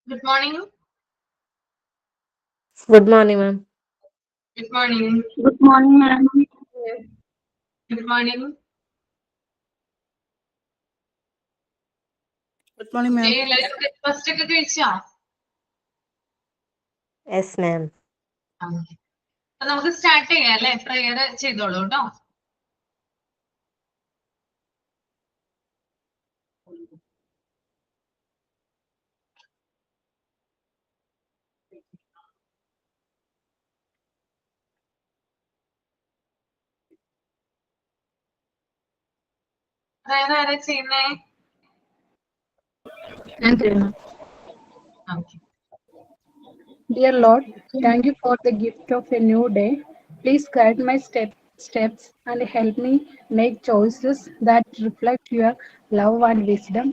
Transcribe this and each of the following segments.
Good morning. Good morning, ma'am. Good morning. Good morning, ma'am. Good morning. Good morning, ma'am. എല്ലാവരും breakfast ഒക്കെ കഴിച്ചോ? Yes, ma'am. അപ്പൊ നമുക്ക് start ചെയ്യാം അല്ലെ? പ്രെയർ ചെയ്തോളൂ കേട്ടോ. പ്രെയർ ആരാ ചെയ്യുന്നേ? Okay. Dear Lord, thank you for the gift of a new day. Please guide my steps and help me make choices that reflect your love and wisdom.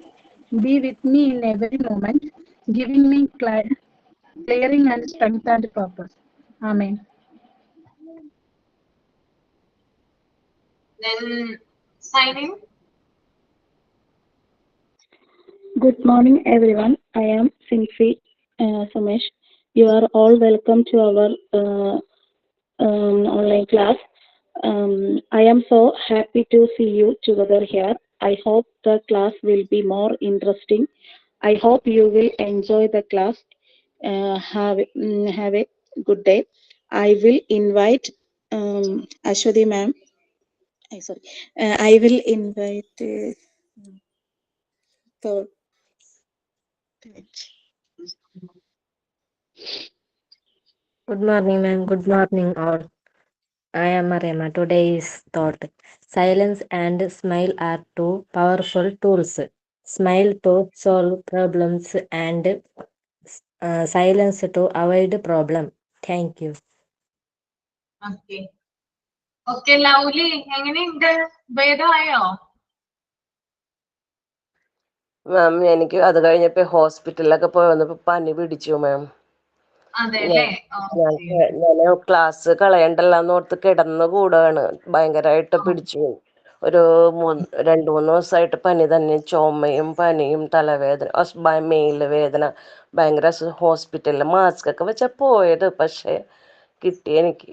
Be with me in every moment, giving me clearing and strength and purpose. Amen. Then sign in. Good morning, everyone. I am Sinfi Sumesh. You are all welcome to our online class. I am so happy to see you together here. I hope the class will be more interesting. I hope you will enjoy the class. Have a good day. I will invite Ashwati ma'am. Sorry. I will invite. Third. Good morning, ma'am. Good morning, all. I am Mariama. Today's thought: silence and smile are two powerful tools. Smile to solve problems and silence to avoid problem. Thank you. Okay. Okay, Lovely എങ്ങനെയുണ്ട്? ഭേദമായോ? മാം എനിക്ക് അത് കഴിഞ്ഞപ്പോ ഹോസ്പിറ്റലിലൊക്കെ പോയി വന്നപ്പോ പനി പിടിച്ചു മാം. അതെ അല്ലേ? ഞാൻ ക്ലാസ് കളയണ്ടല്ലോന്ന് ഓർത്ത് കിടന്ന് കൂടാണ്. ഭയങ്കരമായിട്ട് പിടിച്ചു. ഒരു 2-3 ദിവസമായിട്ട് പനി തന്നെ, ചുമയും പനിയും തലവേദന, മേല് വേദന, ഭയങ്കര ഹോസ്പിറ്റലിൽ മാസ്ക് ഒക്കെ വെച്ചാ പോയത്. പക്ഷെ കിട്ടി എനിക്ക്.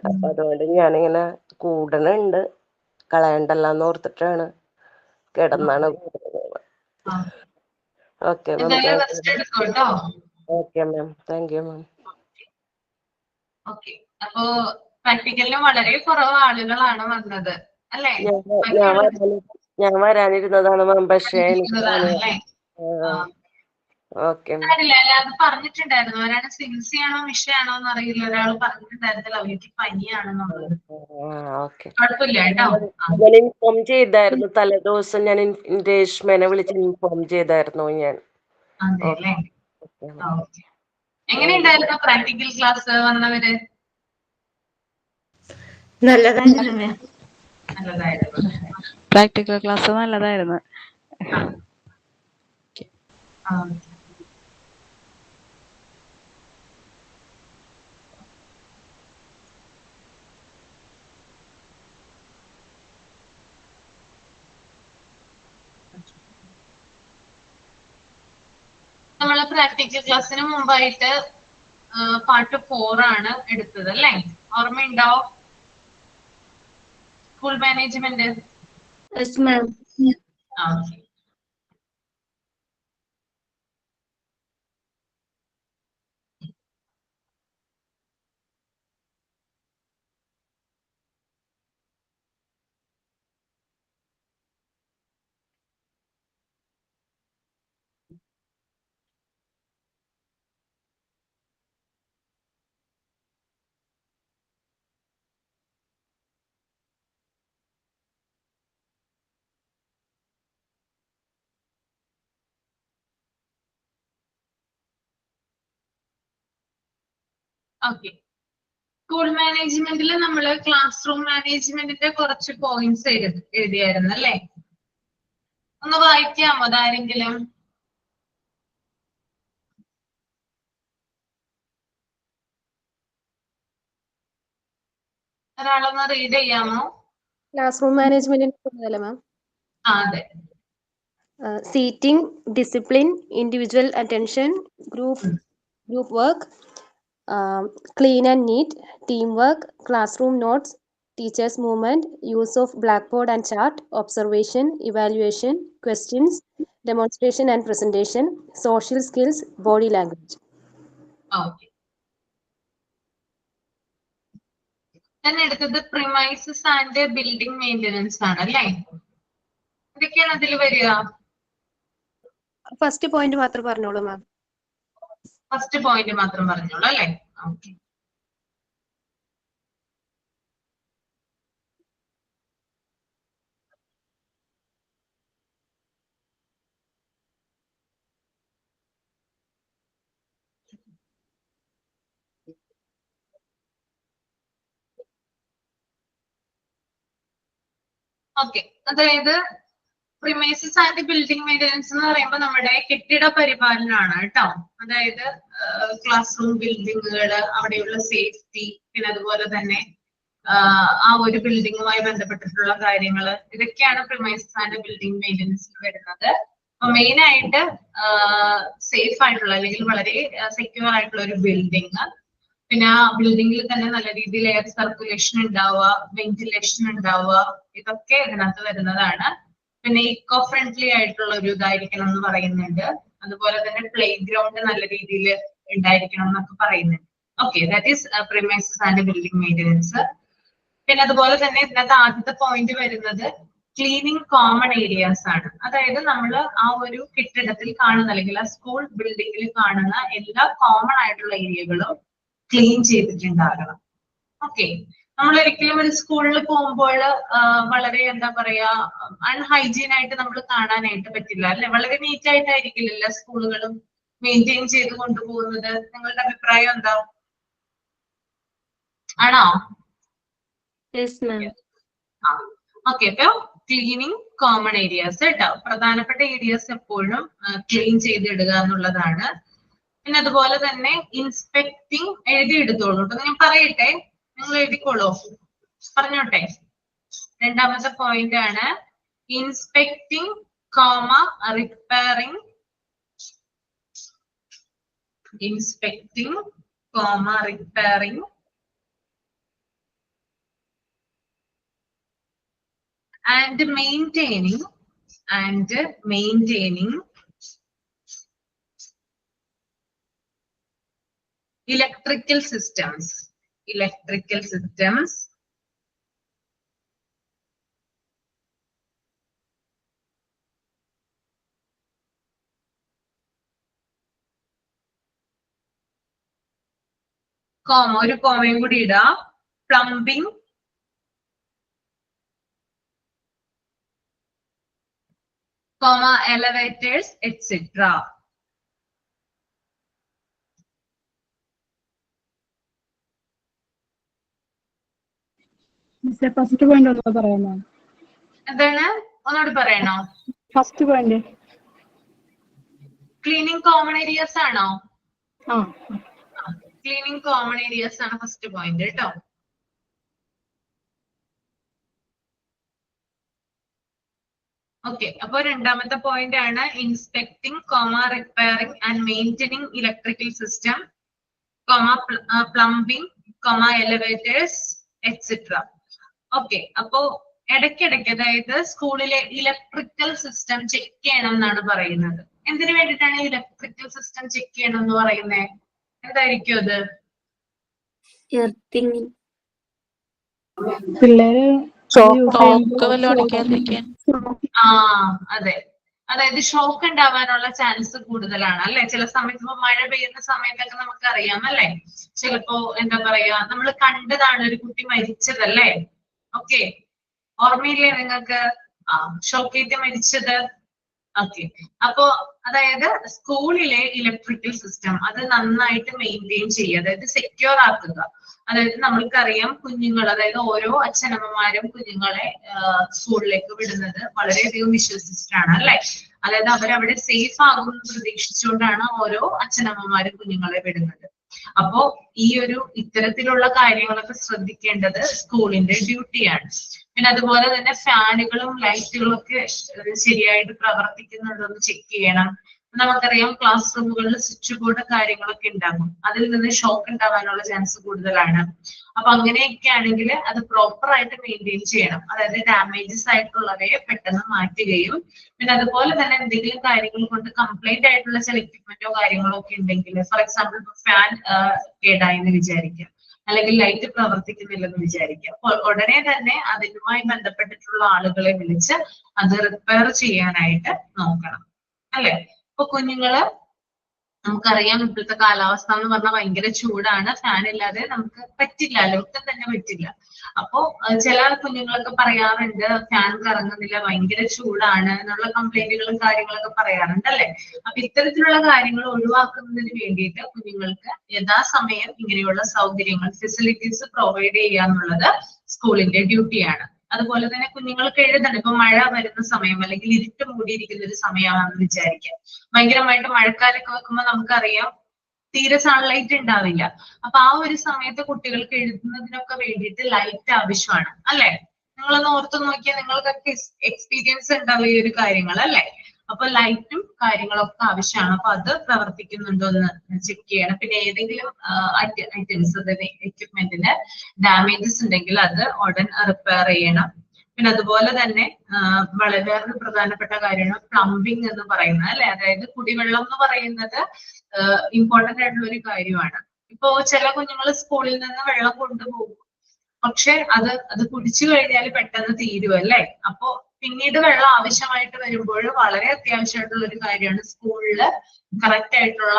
അപ്പൊ അതുകൊണ്ട് ഞാനിങ്ങനെ കൂടണുണ്ട്, കളയണ്ടല്ലോന്ന് ഓർത്തിട്ടാണ് കിടന്നാണ് കൂടുന്നത്. ഓക്കെ മാം, എന്തായാലും റെസ്റ്റ് എടുക്കൂ കേട്ടോ. Okay ma'am, thank you ma'am. Okay, അപ്പോ പ്രാക്ടിക്കലിന് വളരെ കുറവ് ആളുകളാണ് വന്നത് അല്ലേ? ഞാൻ വരാനിരുന്നതാണ് മാം, പക്ഷേ എനിക്ക് അല്ലേ? ഓക്കെ കാര്യമില്ല, അല്ലാതെ പറഞ്ഞിട്ടുണ്ടായിരുന്നു. ഒരാള് സിൻസിയാണോ വിഷയാണോ എന്ന് അറിയില്ല. ഒരാൾ പറഞ്ഞിട്ടുണ്ടായിരുന്നല്ലോ അവർക്ക് പനിയാണെന്നുള്ളത്. കുഴപ്പമില്ല കേട്ടോ. ഞാൻ ഇൻഫോം ചെയ്തായിരുന്നു തലേദിവസം. ഞാൻ രേഷ്മേനെ വിളിച്ച് ഇൻഫോം ചെയ്തായിരുന്നു ഞാൻ. അതെ അല്ലേ? എങ്ങനെയുണ്ടായിരുന്നു പ്രാക്ടിക്കൽ ക്ലാസ് വന്നവര്? നല്ലതായിരുന്നു. പ്രാക്ടിക്കൽ ക്ലാസ് നല്ലതായിരുന്നു. നമ്മള് പ്രാക്ടിക്കൽ ക്ലാസ്സിന് മുമ്പായിട്ട് പാർട്ട് 4 ആണ് എടുത്തത് അല്ലേ? ഓർമ്മയുണ്ടോ? School management. Yes, ma'am. Okay, school മാനേജ്മെന്റിൽ നമ്മള് ക്ലാസ് റൂം മാനേജ്മെന്റിന്റെ കുറച്ച് പോയിന്റ്സ് എഴുതിയായിരുന്നു അല്ലേ? ഒന്ന് വായിക്കാമോ അതാരെങ്കിലും? ഒരാളൊന്ന് റീഡ് ചെയ്യാമോ? ക്ലാസ് റൂം മാനേജ്മെന്റിനെ കുറിച്ചല്ലേ മാം? അതെ. seating, discipline, individual attention, group work, clean and neat, teamwork, classroom notes, teachers movement, use of blackboard and chart, observation, evaluation, questions, demonstration and presentation, social skills, body language. Okay. തന്നെ എടുത്തത് premises and building maintenance ആണ് അല്ലേ? എന്തൊക്കെയാണ് അതിൽ വരിക? First point മാത്രം പറഞ്ഞോളൂ മാം. First point മാത്രം പറഞ്ഞോളൂ അല്ലേ? ഓക്കെ. ഓക്കെ, അതായത് പ്രിമൈസസ് ആൻഡ് ബിൽഡിംഗ് മെയിൻ്റെനൻസ് എന്ന് പറയുമ്പോൾ നമ്മുടെ കെട്ടിട പരിപാലനമാണ് കേട്ടോ. അതായത് ക്ലാസ് റൂം ബിൽഡിങ്ങുകൾ, അവിടെയുള്ള സേഫ്റ്റി, പിന്നെ അതുപോലെ തന്നെ ആ ഒരു ബിൽഡിങ്ങുമായി ബന്ധപ്പെട്ടിട്ടുള്ള കാര്യങ്ങൾ, ഇതൊക്കെയാണ് പ്രിമൈസസ് ആൻഡ് ബിൽഡിംഗ് മെയിൻ്റെനൻസിൽ വരുന്നത്. അപ്പൊ മെയിൻ ആയിട്ട് സേഫ് ആയിട്ടുള്ള അല്ലെങ്കിൽ വളരെ സെക്യൂർ ആയിട്ടുള്ള ഒരു ബിൽഡിങ്, പിന്നെ ആ ബിൽഡിങ്ങിൽ തന്നെ നല്ല രീതിയിൽ എയർ സർക്കുലേഷൻ ഉണ്ടാവുക, വെന്റിലേഷൻ ഉണ്ടാവുക, ഇതൊക്കെ ഇതിനകത്ത് വരുന്നതാണ്. പിന്നെ ഇക്കോ ഫ്രണ്ട്ലി ആയിട്ടുള്ള ഒരു ഇതായിരിക്കണം എന്ന് പറയുന്നുണ്ട്. അതുപോലെ തന്നെ പ്ലേ ഗ്രൗണ്ട് നല്ല രീതിയിൽ ഉണ്ടായിരിക്കണം എന്നൊക്കെ പറയുന്നുണ്ട്. Okay, that is premises and building maintenance. പിന്നെ അതുപോലെ തന്നെ ഇതിനകത്ത് ആദ്യത്തെ പോയിന്റ് വരുന്നത് ക്ലീനിങ് കോമൺ ഏരിയാസ് ആണ്. അതായത് നമ്മൾ ആ ഒരു കെട്ടിടത്തിൽ കാണുന്ന അല്ലെങ്കിൽ ആ സ്കൂൾ ബിൽഡിങ്ങിൽ കാണുന്ന എല്ലാ കോമൺ ആയിട്ടുള്ള ഏരിയകളും ക്ലീൻ ചെയ്തിട്ടുണ്ടാകണം. ഓക്കെ, നമ്മൾ ഒരിക്കലും ഒരു സ്കൂളിൽ പോകുമ്പോൾ വളരെ എന്താ പറയാ അൺഹൈജീൻ ആയിട്ട് നമ്മൾ കാണാനായിട്ട് പറ്റില്ല അല്ലെ? വളരെ നീറ്റ് ആയിട്ടായിരിക്കില്ല എല്ലാ സ്കൂളുകളും മെയിൻറ്റെയിൻ ചെയ്ത് കൊണ്ടുപോകുന്നത്. നിങ്ങളുടെ അഭിപ്രായം എന്താ? ആണോ? ഓക്കെ, അപ്പൊ ക്ലീനിങ് കോമൺ ഏരിയാസ് കേട്ടോ, പ്രധാനപ്പെട്ട ഏരിയാസ് എപ്പോഴും ക്ലീൻ ചെയ്തിടുക എന്നുള്ളതാണ്. പിന്നെ അതുപോലെ തന്നെ ഇൻസ്പെക്ടിങ് എഴുതിയെടുത്തോളൂ കേട്ടോ. ഞാൻ പറയട്ടെ, നിങ്ങൾ എഴുതിക്കോളൂ, പറഞ്ഞോട്ടെ. രണ്ടാമത്തെ പോയിന്റ് ആണ് inspecting comma repairing, inspecting comma repairing and maintaining electrical systems, comma, ഒരു കോമയും കൂടി ഇടാം, plumbing, comma elevators etc. First point ഒന്ന് പറയാമോ? എന്താണ്, ഒന്നുകൂടി പറയണോ? First point cleaning common areas ആണോ? ആ, ക്ലീനിങ് കോമൺ ഏരിയാസ് ആണ് ഫസ്റ്റ് പോയിന്റ് കേട്ടോ. ഓക്കെ, അപ്പൊ രണ്ടാമത്തെ പോയിന്റ് ആണ് inspecting comma repairing and maintaining electrical system comma plumbing comma elevators etcetera. Okay, അപ്പോ ഇടയ്ക്കിടയ്ക്ക് അതായത് സ്കൂളിലെ ഇലക്ട്രിക്കൽ സിസ്റ്റം ചെക്ക് ചെയ്യണം എന്നാണ് പറയുന്നത്. എന്തിനു വേണ്ടിയിട്ടാണ് ഇലക്ട്രിക്കൽ സിസ്റ്റം ചെക്ക് ചെയ്യണം എന്ന് പറയുന്നത്? എന്തായിരിക്കും അത്? പിള്ളേര് ആ, അതെ, അതായത് ഷോക്ക് ഉണ്ടാവാനുള്ള ചാൻസ് കൂടുതലാണ് അല്ലെ? ചില സമയത്ത് ഇപ്പൊ മഴ പെയ്യുന്ന സമയത്തൊക്കെ നമുക്കറിയാം അല്ലെ, ചിലപ്പോ എന്താ പറയാ നമ്മൾ കണ്ടതാണ് ഒരു കുട്ടി മരിച്ചതല്ലേ? ഓക്കെ, ഓർമ്മയില്ലേ നിങ്ങൾക്ക്? ഷോക്കേറ്റ് മരിച്ചത്. ഓക്കെ, അപ്പോ അതായത് സ്കൂളിലെ ഇലക്ട്രിക്കൽ സിസ്റ്റം അത് നന്നായിട്ട് മെയിൻറ്റെയിൻ ചെയ്യുക, അതായത് സെക്യൂർ ആക്കുക. അതായത് നമ്മൾക്കറിയാം കുഞ്ഞുങ്ങൾ, അതായത് ഓരോ അച്ഛനമ്മമാരും കുഞ്ഞുങ്ങളെ സ്കൂളിലേക്ക് വിടുന്നത് വളരെയധികം വിശ്വസിച്ചിട്ടാണ് അല്ലെ? അതായത് അവരവിടെ സേഫ് ആകുമെന്ന് പ്രതീക്ഷിച്ചുകൊണ്ടാണ് ഓരോ അച്ഛനമ്മമാരും കുഞ്ഞുങ്ങളെ വിടുന്നത്. അപ്പോ ഈ ഒരു ഇത്തരത്തിലുള്ള കാര്യങ്ങളൊക്കെ ശ്രദ്ധിക്കേണ്ടത് സ്കൂളിന്റെ ഡ്യൂട്ടിയാണ്. പിന്നെ അതുപോലെ തന്നെ ഫാനുകളും ലൈറ്റുകളും ഒക്കെ ശരിയായിട്ട് പ്രവർത്തിക്കുന്നുണ്ടോ എന്ന് ചെക്ക് ചെയ്യണം. നമുക്കറിയാം ക്ലാസ് റൂമുകളിൽ സ്വിച്ച് ബോർഡ് കാര്യങ്ങളൊക്കെ ഉണ്ടാകും, അതിൽ നിന്ന് ഷോക്ക് ഉണ്ടാവാനുള്ള ചാൻസ് കൂടുതലാണ്. അപ്പൊ അങ്ങനെയൊക്കെ ആണെങ്കിൽ അത് പ്രോപ്പർ ആയിട്ട് മെയിൻറ്റെയിൻ ചെയ്യണം. അതായത് ഡാമേജസ് ആയിട്ടുള്ളവയെ പെട്ടെന്ന് മാറ്റുകയും പിന്നെ അതുപോലെ തന്നെ എന്തെങ്കിലും കാര്യങ്ങൾ കൊണ്ട് കംപ്ലൈന്റ് ആയിട്ടുള്ള ചില എക്യുപ്മെന്റോ കാര്യങ്ങളോ ഒക്കെ ഉണ്ടെങ്കിൽ, ഫോർ എക്സാമ്പിൾ ഫാൻ കേടായി എന്ന് വിചാരിക്കാം, അല്ലെങ്കിൽ ലൈറ്റ് പ്രവർത്തിക്കുന്നില്ലെന്ന് വിചാരിക്കാം, അപ്പോൾ ഉടനെ തന്നെ അതുമായി ബന്ധപ്പെട്ടിട്ടുള്ള ആളുകളെ വിളിച്ച് അത് റിപ്പയർ ചെയ്യാനായിട്ട് നോക്കണം, അല്ലെ? ഇപ്പൊ കുഞ്ഞുങ്ങള്, നമുക്കറിയാം ഇപ്പോഴത്തെ കാലാവസ്ഥ എന്ന് പറഞ്ഞാൽ ഭയങ്കര ചൂടാണ്, ഫാൻ ഇല്ലാതെ നമുക്ക് പറ്റില്ല, ഒട്ടും തന്നെ പറ്റില്ല. അപ്പോ ചില കുഞ്ഞുങ്ങളൊക്കെ പറയാറുണ്ട് ഫാൻ കറങ്ങുന്നില്ല, ഭയങ്കര ചൂടാണ് എന്നുള്ള കംപ്ലൈന്റുകളും കാര്യങ്ങളൊക്കെ പറയാറുണ്ട്, അല്ലെ? അപ്പൊ ഇത്തരത്തിലുള്ള കാര്യങ്ങൾ ഒഴിവാക്കുന്നതിന് വേണ്ടിയിട്ട് കുഞ്ഞുങ്ങൾക്ക് യഥാസമയം ഇങ്ങനെയുള്ള സൗകര്യങ്ങൾ, ഫെസിലിറ്റീസ് പ്രൊവൈഡ് ചെയ്യുക എന്നുള്ളത് സ്കൂളിന്റെ ഡ്യൂട്ടിയാണ്. അതുപോലെ തന്നെ കുഞ്ഞുങ്ങൾക്ക് എഴുതണം. ഇപ്പൊ മഴ വരുന്ന സമയം അല്ലെങ്കിൽ ഇരുട്ട് മൂടിയിരിക്കുന്ന ഒരു സമയമാണെന്ന് വിചാരിക്കാം, ഭയങ്കരമായിട്ട് മഴക്കാലൊക്കെ വെക്കുമ്പോൾ നമുക്കറിയാം തീരെ സൺലൈറ്റ് ഉണ്ടാവില്ല. അപ്പൊ ആ ഒരു സമയത്ത് കുട്ടികൾക്ക് എഴുതുന്നതിനൊക്കെ വേണ്ടിയിട്ട് ലൈറ്റ് ആവശ്യമാണ്, അല്ലെ? നിങ്ങളൊന്ന് ഓർത്ത് നോക്കിയാൽ നിങ്ങൾക്കൊക്കെ എക്സ്പീരിയൻസ് ഉണ്ടാവും ഈ ഒരു കാര്യങ്ങൾ, അല്ലെ? അപ്പൊ ലൈറ്റും കാര്യങ്ങളൊക്കെ ആവശ്യമാണ്. അപ്പൊ അത് പ്രവർത്തിക്കുന്നുണ്ടോ എന്ന് ചെക്ക് ചെയ്യണം. പിന്നെ ഏതെങ്കിലും ഐറ്റംസ്, അതായത് എക്യുപ്മെന്റിന് ഡാമേജസ് ഉണ്ടെങ്കിൽ അത് ഉടൻ റിപ്പയർ ചെയ്യണം. പിന്നെ അതുപോലെ തന്നെ വളരെ പ്രധാനപ്പെട്ട കാര്യമാണ് പ്ലംബിംഗ് എന്ന് പറയുന്നത്, അല്ലെ? അതായത് കുടിവെള്ളം എന്ന് പറയുന്നത് ഇമ്പോർട്ടന്റ് ആയിട്ടുള്ള ഒരു കാര്യമാണ്. ഇപ്പോ ചില കുഞ്ഞുങ്ങൾ സ്കൂളിൽ നിന്ന് വെള്ളം കൊണ്ടുപോകും, പക്ഷെ അത് കുടിച്ചു കഴിഞ്ഞാൽ പെട്ടെന്ന് തീരും, അല്ലെ? അപ്പോ പിന്നീട് വെള്ളം ആവശ്യമായിട്ട് വരുമ്പോൾ വളരെ അത്യാവശ്യമായിട്ടുള്ള ഒരു കാര്യമാണ് സ്കൂളിൽ കറക്റ്റ് ആയിട്ടുള്ള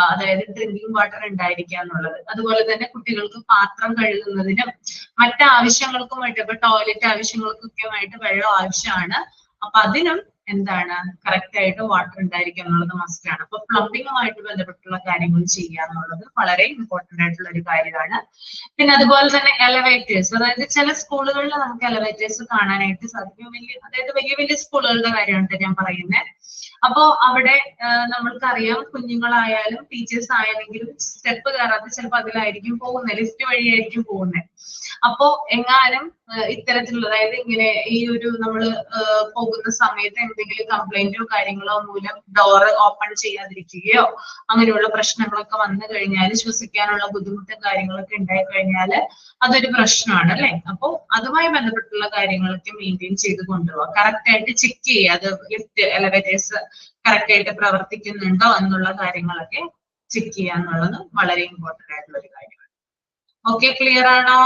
അതായത് ഡ്രിങ്കിങ് വാട്ടർ ഉണ്ടായിരിക്കുക എന്നുള്ളത്. അതുപോലെ തന്നെ കുട്ടികൾക്ക് പാത്രം കഴുകുന്നതിനും മറ്റാവശ്യങ്ങൾക്കുമായിട്ട്, ഇപ്പൊ ടോയ്ലറ്റ് ആവശ്യങ്ങൾക്കൊക്കെയുമായിട്ട് വെള്ളം ആവശ്യമാണ്. അപ്പൊ അതിനും എന്താണ് കറക്റ്റ് ആയിട്ട് വാട്ടർ ഉണ്ടായിരിക്കുക എന്നുള്ളത് മസ്റ്റ് ആണ്. അപ്പൊ പ്ലംബിങ്ങുമായിട്ട് ബന്ധപ്പെട്ടുള്ള കാര്യങ്ങൾ ചെയ്യുക എന്നുള്ളത് വളരെ ഇമ്പോർട്ടന്റ് ആയിട്ടുള്ള ഒരു കാര്യമാണ്. പിന്നെ അതുപോലെ തന്നെ എലവേറ്റേഴ്സ്, അതായത് ചില സ്കൂളുകളിൽ നമുക്ക് എലവേറ്റേഴ്സ് കാണാനായിട്ട് സാധിക്കും. അതായത് വലിയ വലിയ സ്കൂളുകളുടെ കാര്യമാണ് ഞാൻ പറയുന്നത്. അപ്പോ അവിടെ നമ്മൾക്കറിയാം കുഞ്ഞുങ്ങളായാലും ടീച്ചേഴ്സ് ആയാലെങ്കിലും സ്റ്റെപ്പ് കയറാതെ ചിലപ്പോൾ അതിലായിരിക്കും പോകുന്നത്, ലിഫ്റ്റ് വഴിയായിരിക്കും പോകുന്നത്. അപ്പോ എങ്ങാനും ഇത്തരത്തിലുള്ള, അതായത് ഇങ്ങനെ ഈ ഒരു നമ്മള് പോകുന്ന സമയത്ത് എന്തെങ്കിലും കംപ്ലൈന്റോ കാര്യങ്ങളോ മൂലം ഡോറ് ഓപ്പൺ ചെയ്യാതിരിക്കുകയോ അങ്ങനെയുള്ള പ്രശ്നങ്ങളൊക്കെ വന്നു കഴിഞ്ഞാൽ, ശ്വസിക്കാനുള്ള ബുദ്ധിമുട്ടും കാര്യങ്ങളൊക്കെ ഉണ്ടായി കഴിഞ്ഞാല് അതൊരു പ്രശ്നമാണ്, അല്ലെ? അപ്പോ അതുമായി ബന്ധപ്പെട്ടുള്ള കാര്യങ്ങളൊക്കെ മെയിൻറ്റെയിൻ ചെയ്ത് കൊണ്ടുപോകുക, കറക്റ്റ് ആയിട്ട് ചെക്ക് ചെയ്യുക, അത് ലിഫ്റ്റ് എലവേറ്റേഴ്സ് കറക്റ്റ് ആയിട്ട് പ്രവർത്തിക്കുന്നുണ്ടോ എന്നുള്ള കാര്യങ്ങളൊക്കെ ചെക്ക് ചെയ്യുക എന്നുള്ളത് വളരെ ഇമ്പോർട്ടന്റ് ആയിട്ടുള്ള ഒരു കാര്യമാണ്. ഓക്കെ, ക്ലിയർ ആണോ?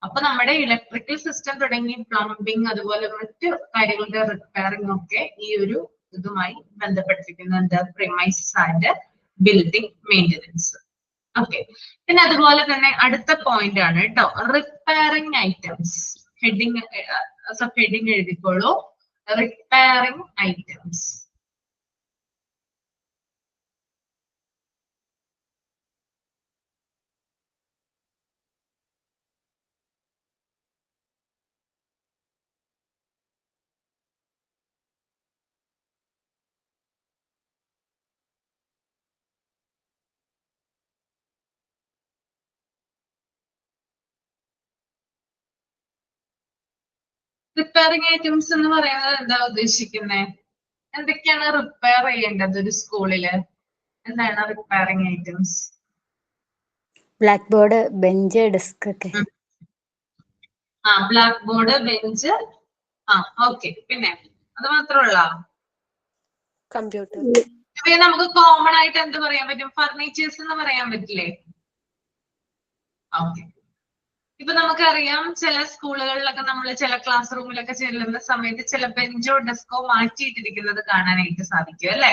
അപ്പൊ നമ്മുടെ ഇലക്ട്രിക്കൽ സിസ്റ്റം തുടങ്ങി പ്ലംബിംഗ് അതുപോലെ മറ്റു കാര്യങ്ങളുടെ റിപ്പയറിംഗ് ഒക്കെ ഈ ഒരു ഇതുമായി ബന്ധപ്പെട്ടിരിക്കുന്നുണ്ട്, premises and building maintenance. Okay, പിന്നെ അതുപോലെ തന്നെ അടുത്ത പോയിന്റ് ആണ് കേട്ടോ, റിപ്പയറിംഗ് ഐറ്റംസ്. ഹെഡിങ് ഹെഡിങ് എഴുതിക്കോളൂ, റിപ്പയറിംഗ് ഐറ്റംസ്. റിപ്പയറിംഗ് ഐറ്റംസ് എന്ന് പറയുന്നത് എന്താ ഉദ്ദേശിക്കുന്നത്? എന്തൊക്കെയാണ് റിപ്പയർ ചെയ്യേണ്ടത് ഒരു സ്കൂളില്? എന്താണ് repairing items? Black board, bench, desk ഒക്കെ. Black board, bench, okay. പിന്നെ അത് മാത്രമുള്ള കമ്പ്യൂട്ടർ. ഇവയെ നമുക്ക് കോമൺ ആയിട്ട് എന്ത് പറയാൻ പറ്റും? ഫർണിച്ചേഴ്സ് എന്ന് പറയാൻ പറ്റില്ലേ? ഓക്കെ. ഇപ്പൊ നമുക്കറിയാം ചില സ്കൂളുകളിലൊക്കെ നമ്മൾ ചില ക്ലാസ് റൂമിലൊക്കെ ചെല്ലുന്ന സമയത്ത് ചില ബെഞ്ചോ ഡെസ്കോ മാറ്റിയിട്ടിരിക്കുന്നത് കാണാനായിട്ട് സാധിക്കും, അല്ലെ?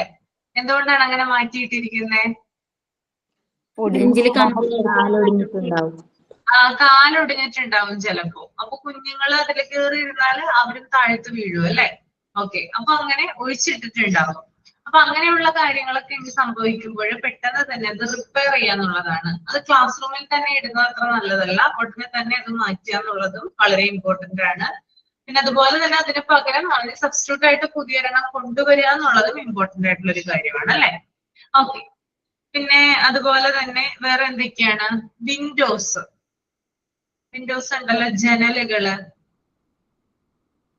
എന്തുകൊണ്ടാണ് അങ്ങനെ മാറ്റിയിട്ടിരിക്കുന്നത്? കാലൊടിഞ്ഞിട്ടുണ്ടാവും ചിലപ്പോ. അപ്പൊ കുഞ്ഞുങ്ങൾ അതിൽ കയറി ഇരുന്നാല് അവരും താഴത്ത് വീഴും, അല്ലെ? ഓക്കെ, അപ്പൊ അങ്ങനെ ഒഴിച്ചിട്ടിട്ടുണ്ടാവും. അപ്പൊ അങ്ങനെയുള്ള കാര്യങ്ങളൊക്കെ എനിക്ക് സംഭവിക്കുമ്പോൾ പെട്ടെന്ന് തന്നെ അത് റിപ്പയർ ചെയ്യാന്നുള്ളതാണ്. അത് ക്ലാസ് റൂമിൽ തന്നെ ഇടുന്നത് അത്ര നല്ലതല്ല, ഉടനെ തന്നെ അത് മാറ്റുക എന്നുള്ളതും വളരെ ഇമ്പോർട്ടന്റ് ആണ്. പിന്നെ അതുപോലെ തന്നെ അതിന് പകരം അതിന് സബ്സ്റ്റിറ്റ്യൂട്ട് ആയിട്ട് പുതിയൊരെണ്ണം കൊണ്ടുവരിക എന്നുള്ളതും ഇമ്പോർട്ടന്റ് ആയിട്ടുള്ള ഒരു കാര്യമാണ്, അല്ലെ? ഓക്കെ, പിന്നെ അതുപോലെ തന്നെ വേറെ എന്തൊക്കെയാണ്? വിൻഡോസ് ഉണ്ടല്ലോ, ജനലുകള്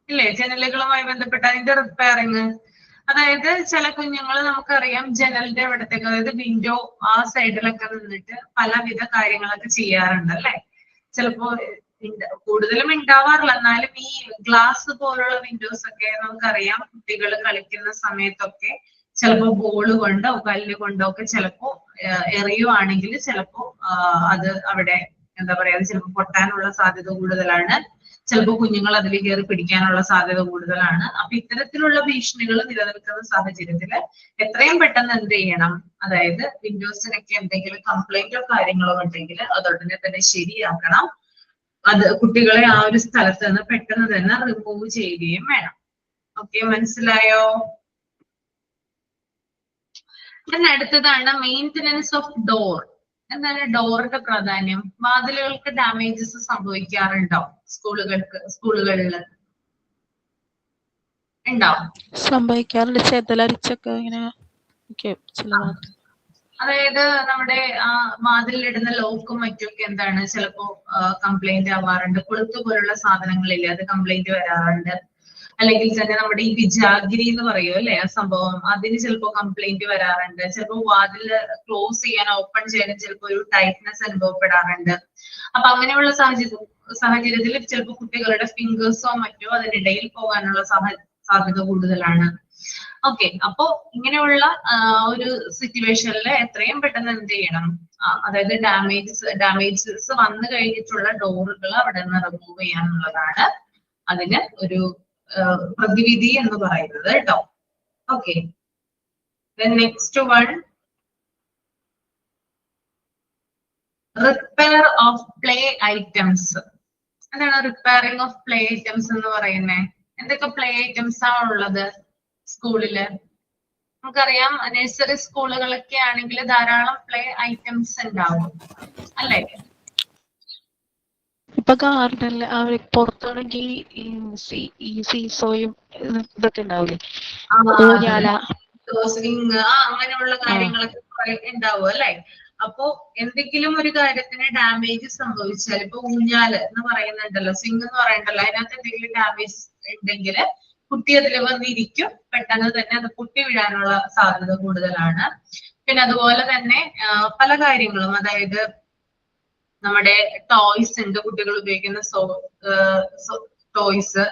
ഇല്ലേ? ജനലുകളുമായി ബന്ധപ്പെട്ട അതിന്റെ റിപ്പയറിങ്. അതായത് ചില കുഞ്ഞുങ്ങൾ നമുക്കറിയാം ജനലിന്റെ അവിടത്തേക്ക്, അതായത് വിൻഡോ ആ സൈഡിലൊക്കെ നിന്നിട്ട് പലവിധ കാര്യങ്ങളൊക്കെ ചെയ്യാറുണ്ട് അല്ലെ. ചിലപ്പോ കൂടുതലും ഉണ്ടാവാറില്ല, എന്നാലും ഈ ഗ്ലാസ് പോലുള്ള വിൻഡോസ് ഒക്കെ നമുക്കറിയാം കുട്ടികൾ കളിക്കുന്ന സമയത്തൊക്കെ ചിലപ്പോ ബോള് കൊണ്ടോ കല്ല് കൊണ്ടോ ഒക്കെ ചിലപ്പോ എറിയുവാണെങ്കിൽ ചിലപ്പോ അത് അവിടെ എന്താ പറയാ, അത് ചിലപ്പോൾ പൊട്ടാനുള്ള സാധ്യത കൂടുതലാണ്. ചിലപ്പോൾ കുഞ്ഞുങ്ങൾ അതിൽ കയറി പിടിക്കാനുള്ള സാധ്യത കൂടുതലാണ്. അപ്പൊ ഇത്തരത്തിലുള്ള ഭീഷണികൾ നിലനിൽക്കുന്ന സാഹചര്യത്തിൽ എത്രയും പെട്ടെന്ന് എന്ത് ചെയ്യണം? അതായത് വിൻഡോസിനൊക്കെ എന്തെങ്കിലും കംപ്ലൈന്റോ കാര്യങ്ങളോ ഉണ്ടെങ്കിൽ അത് ഉടനെ തന്നെ ശരിയാക്കണം. അത് കുട്ടികളെ ആ ഒരു സ്ഥലത്ത് നിന്ന് പെട്ടെന്ന് തന്നെ റിമൂവ് ചെയ്യുകയും വേണം. ഓക്കെ, മനസ്സിലായോ? അടുത്തതാണ് മെയിൻ്റനൻസ് ഓഫ് ഡോർ. എന്താണ് ഡോറിന്റെ പ്രാധാന്യം? വാതിലുകൾക്ക് ഡാമേജസ് സംഭവിക്കാറുണ്ടോ സ്കൂളുകളിൽ ഉണ്ടാവും? സംഭവിക്കാറുണ്ട്, ചെതലരിച്ചൊക്കെ ഇങ്ങനെ അതായത് നമ്മുടെ ആ വാതിലിടുന്ന ലോക്കും മറ്റുമൊക്കെ എന്താണ് ചിലപ്പോ കംപ്ലൈന്റ് ആവാറുണ്ട്. കൊളുത്ത് പോലുള്ള സാധനങ്ങളില്ലേ, അത് കംപ്ലൈന്റ് വരാറുണ്ട്. അല്ലെങ്കിൽ തന്നെ നമ്മുടെ ഈ വിജാഗിരി എന്ന് പറയും അല്ലെ, ആ സംഭവം, അതിന് ചിലപ്പോ കംപ്ലൈന്റ് വരാറുണ്ട്. ചിലപ്പോ വാതിൽ ക്ലോസ് ചെയ്യാൻ ഓപ്പൺ ചെയ്യാൻ ചിലപ്പോ ഒരു ടൈറ്റ്നെസ് അനുഭവപ്പെടാറുണ്ട്. അപ്പൊ അങ്ങനെയുള്ള സാഹചര്യത്തിൽ ചിലപ്പോ കുട്ടികളുടെ ഫിംഗേഴ്സോ മറ്റോ അതിനിടയിൽ പോകാനുള്ള സാധ്യത കൂടുതലാണ്. ഓക്കെ, അപ്പോ ഇങ്ങനെയുള്ള ഒരു സിറ്റുവേഷനിൽ എത്രയും പെട്ടെന്ന് എന്ത് ചെയ്യണം? അതായത് ഡാമേജസ് വന്നു കഴിഞ്ഞിട്ടുള്ള ഡോറുകൾ അവിടെ നിന്ന് റിമൂവ് ചെയ്യാനുള്ളതാണ് അതിന് ഒരു പ്രതിവിധി എന്ന് പറയുന്നത് കേട്ടോ. Okay, next one, repair of play items. എന്താണ് റിപ്പയറിംഗ് ഓഫ് പ്ലേ ഐറ്റംസ് എന്ന് പറയുന്നത്? എന്തൊക്കെ പ്ലേ ഐറ്റംസ് ആണ് ഉള്ളത് സ്കൂളില്? നമുക്കറിയാം നഴ്സറി സ്കൂളുകളൊക്കെ ആണെങ്കിൽ ധാരാളം പ്ലേ ഐറ്റംസ് ഉണ്ടാവും അല്ലേ? ഇപ്പൊ ഗാർഡനില് അവർ പുറത്താണെങ്കിൽ ഈ സീസോയും ഇതൊക്കെ ഉണ്ടാവില്ലേ, ഊഞ്ഞാല, സ്വിങ്, അങ്ങനെയുള്ള കാര്യങ്ങളൊക്കെ ഉണ്ടാവും അല്ലെ. അപ്പോ എന്തെങ്കിലും ഒരു കാര്യത്തിന് ഡാമേജ് സംഭവിച്ചാൽ, ഇപ്പൊ ഊഞ്ഞാല് എന്ന് പറയുന്നുണ്ടല്ലോ, സ്വിങ് എന്ന് പറയുന്നുണ്ടല്ലോ, അതിനകത്ത് എന്തെങ്കിലും ഡാമേജ് ഉണ്ടെങ്കിൽ കുട്ടി അതിൽ വന്നിരിക്കും, പെട്ടെന്ന് തന്നെ അത് പൊട്ടി വീഴാനുള്ള സാധ്യത കൂടുതലാണ്. പിന്നെ അതുപോലെ തന്നെ പല കാര്യങ്ങളും, അതായത് നമ്മുടെ ടോയ്സ് ഉണ്ട്, കുട്ടികൾ ഉപയോഗിക്കുന്ന ടോയ്സ്.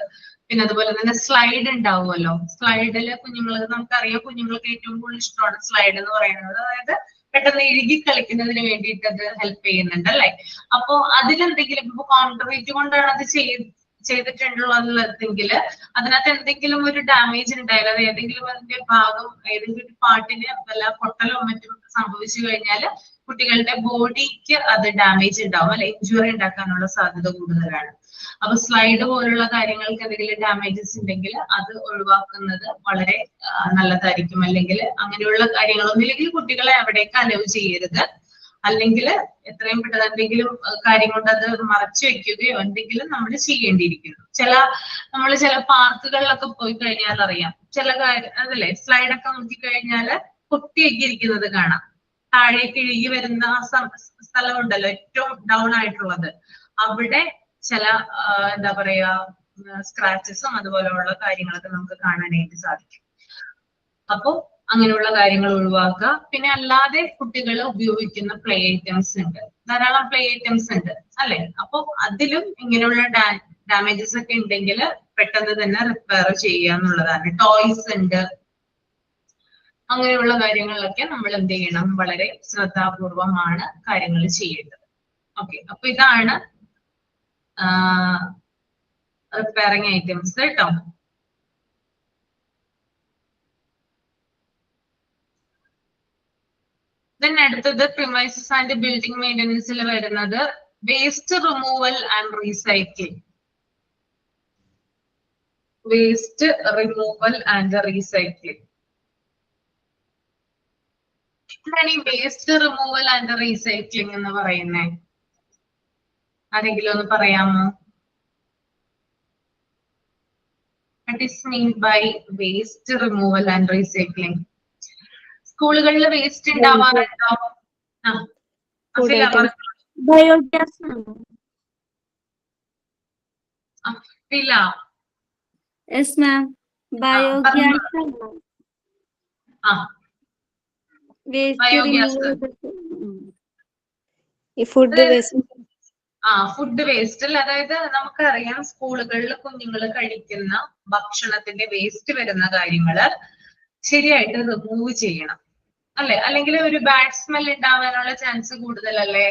പിന്നെ അതുപോലെ തന്നെ സ്ലൈഡ് ഉണ്ടാവുമല്ലോ, സ്ലൈഡില് നമുക്കറിയാം കുഞ്ഞുങ്ങൾക്ക് ഏറ്റവും കൂടുതൽ ഇഷ്ടമാണ് സ്ലൈഡ് എന്ന് പറയുന്നത്. അതായത് പെട്ടെന്ന് ഇഴുകി കളിക്കുന്നതിന് വേണ്ടിയിട്ട് അത് ഹെൽപ്പ് ചെയ്യുന്നുണ്ട് അല്ലെ. അപ്പോ അതിലെന്തെങ്കിലും ഇപ്പൊ കോൺക്രീറ്റ് കൊണ്ടാണ് അത് ചെയ്തിട്ടുള്ളതെങ്കിൽ അതിനകത്ത് എന്തെങ്കിലും ഒരു ഡാമേജ് ഉണ്ടായാലും, അത് ഏതെങ്കിലും അതിന്റെ ഭാഗം, ഏതെങ്കിലും ഒരു പാർട്ടിന് വല്ല പൊട്ടലോ മറ്റും സംഭവിച്ചു കഴിഞ്ഞാൽ കുട്ടികളുടെ ബോഡിക്ക് അത് ഡാമേജ് ഉണ്ടാവും അല്ലെ, ഇഞ്ചുറി ഉണ്ടാക്കാനുള്ള സാധ്യത കൂടുതലാണ്. അപ്പൊ സ്ലൈഡ് പോലുള്ള കാര്യങ്ങൾക്ക് എന്തെങ്കിലും ഡാമേജസ് ഉണ്ടെങ്കിൽ അത് ഒഴിവാക്കുന്നത് വളരെ നല്ലതായിരിക്കും. അല്ലെങ്കിൽ അങ്ങനെയുള്ള കാര്യങ്ങളൊന്നുമില്ലെങ്കിൽ കുട്ടികളെ അവിടേക്ക് അലവ് ചെയ്യരുത്. അല്ലെങ്കിൽ എത്രയും പെട്ടെന്ന് എന്തെങ്കിലും കാര്യം കൊണ്ട് അത് മറച്ചു വെക്കുകയോ എന്തെങ്കിലും നമ്മൾ ചെയ്യേണ്ടിയിരിക്കുന്നു. നമ്മൾ ചില പാർക്കുകളിലൊക്കെ പോയി കഴിഞ്ഞാൽ അറിയാം, ചില കാര്യം അതല്ലേ, സ്ലൈഡൊക്കെ നോക്കി കഴിഞ്ഞാൽ പൊട്ടിയൊക്കെ ഇരിക്കുന്നത് കാണാം. താഴേക്ക് ഇഴുകി വരുന്ന സ്ഥലമുണ്ടല്ലോ, ഏറ്റവും ഡൗൺ ആയിട്ടുള്ളത്, അവിടെ ചില എന്താ പറയാ സ്ക്രാച്ചസും അതുപോലെയുള്ള കാര്യങ്ങളൊക്കെ നമുക്ക് കാണാനായിട്ട് സാധിക്കും. അപ്പോ അങ്ങനെയുള്ള കാര്യങ്ങൾ ഒഴിവാക്കുക. പിന്നെ അല്ലാതെ കുട്ടികൾ ഉപയോഗിക്കുന്ന പ്ലേ ഐറ്റംസ് ഉണ്ട്, ധാരാളം പ്ലേ ഐറ്റംസ് ഉണ്ട് അല്ലെ. അപ്പൊ അതിലും ഇങ്ങനെയുള്ള ഡാമേജസ് ഒക്കെ ഉണ്ടെങ്കിൽ പെട്ടെന്ന് തന്നെ റിപ്പയർ ചെയ്യുക എന്നുള്ളതാണ്. ടോയ്സ് ഉണ്ട്, അങ്ങനെയുള്ള കാര്യങ്ങളിലൊക്കെ നമ്മൾ എന്ത് ചെയ്യണം? വളരെ ശ്രദ്ധാപൂർവമാണ് കാര്യങ്ങൾ ചെയ്യേണ്ടത്. ഓക്കെ, അപ്പൊ ഇതാണ് റിപ്പയറിംഗ് ഐറ്റംസ് കേട്ടോ. അടുത്തത് പ്രിമൈസസ് ആൻഡ് ബിൽഡിംഗ് മെയിൻ്റനൻസിൽ വരുന്നത് waste removal and recycling. Waste removal and recycling. എന്താണ് ഈ വേസ്റ്റ് റിമൂവൽ ആൻഡ് റീസൈക്ലിംഗ് എന്ന് പറയുന്നത്? ആരെങ്കിലും ഒന്ന് പറയാമോ? What is meant by waste removal and recycling? സ്കൂളുകളിൽ വേസ്റ്റ് ഉണ്ടാവാറുണ്ടോ? ആ Food അഫില items. പറഞ്ഞു. Biogas. അഫില Yes, ma'am. Biogas ആ waste biogas. Food waste. Food waste അല്ല, അതായത് നമുക്കറിയാം സ്കൂളുകളിൽ കുഞ്ഞുങ്ങൾ കഴിക്കുന്ന ഭക്ഷണത്തിന്റെ വേസ്റ്റ് വരുന്ന കാര്യങ്ങള് ശരിയായിട്ട് റിമൂവ് ചെയ്യണം അല്ലെ, അല്ലെങ്കിൽ ഒരു ബാഡ് സ്മെൽ ഉണ്ടാവാനുള്ള ചാൻസ് കൂടുതലല്ലേ?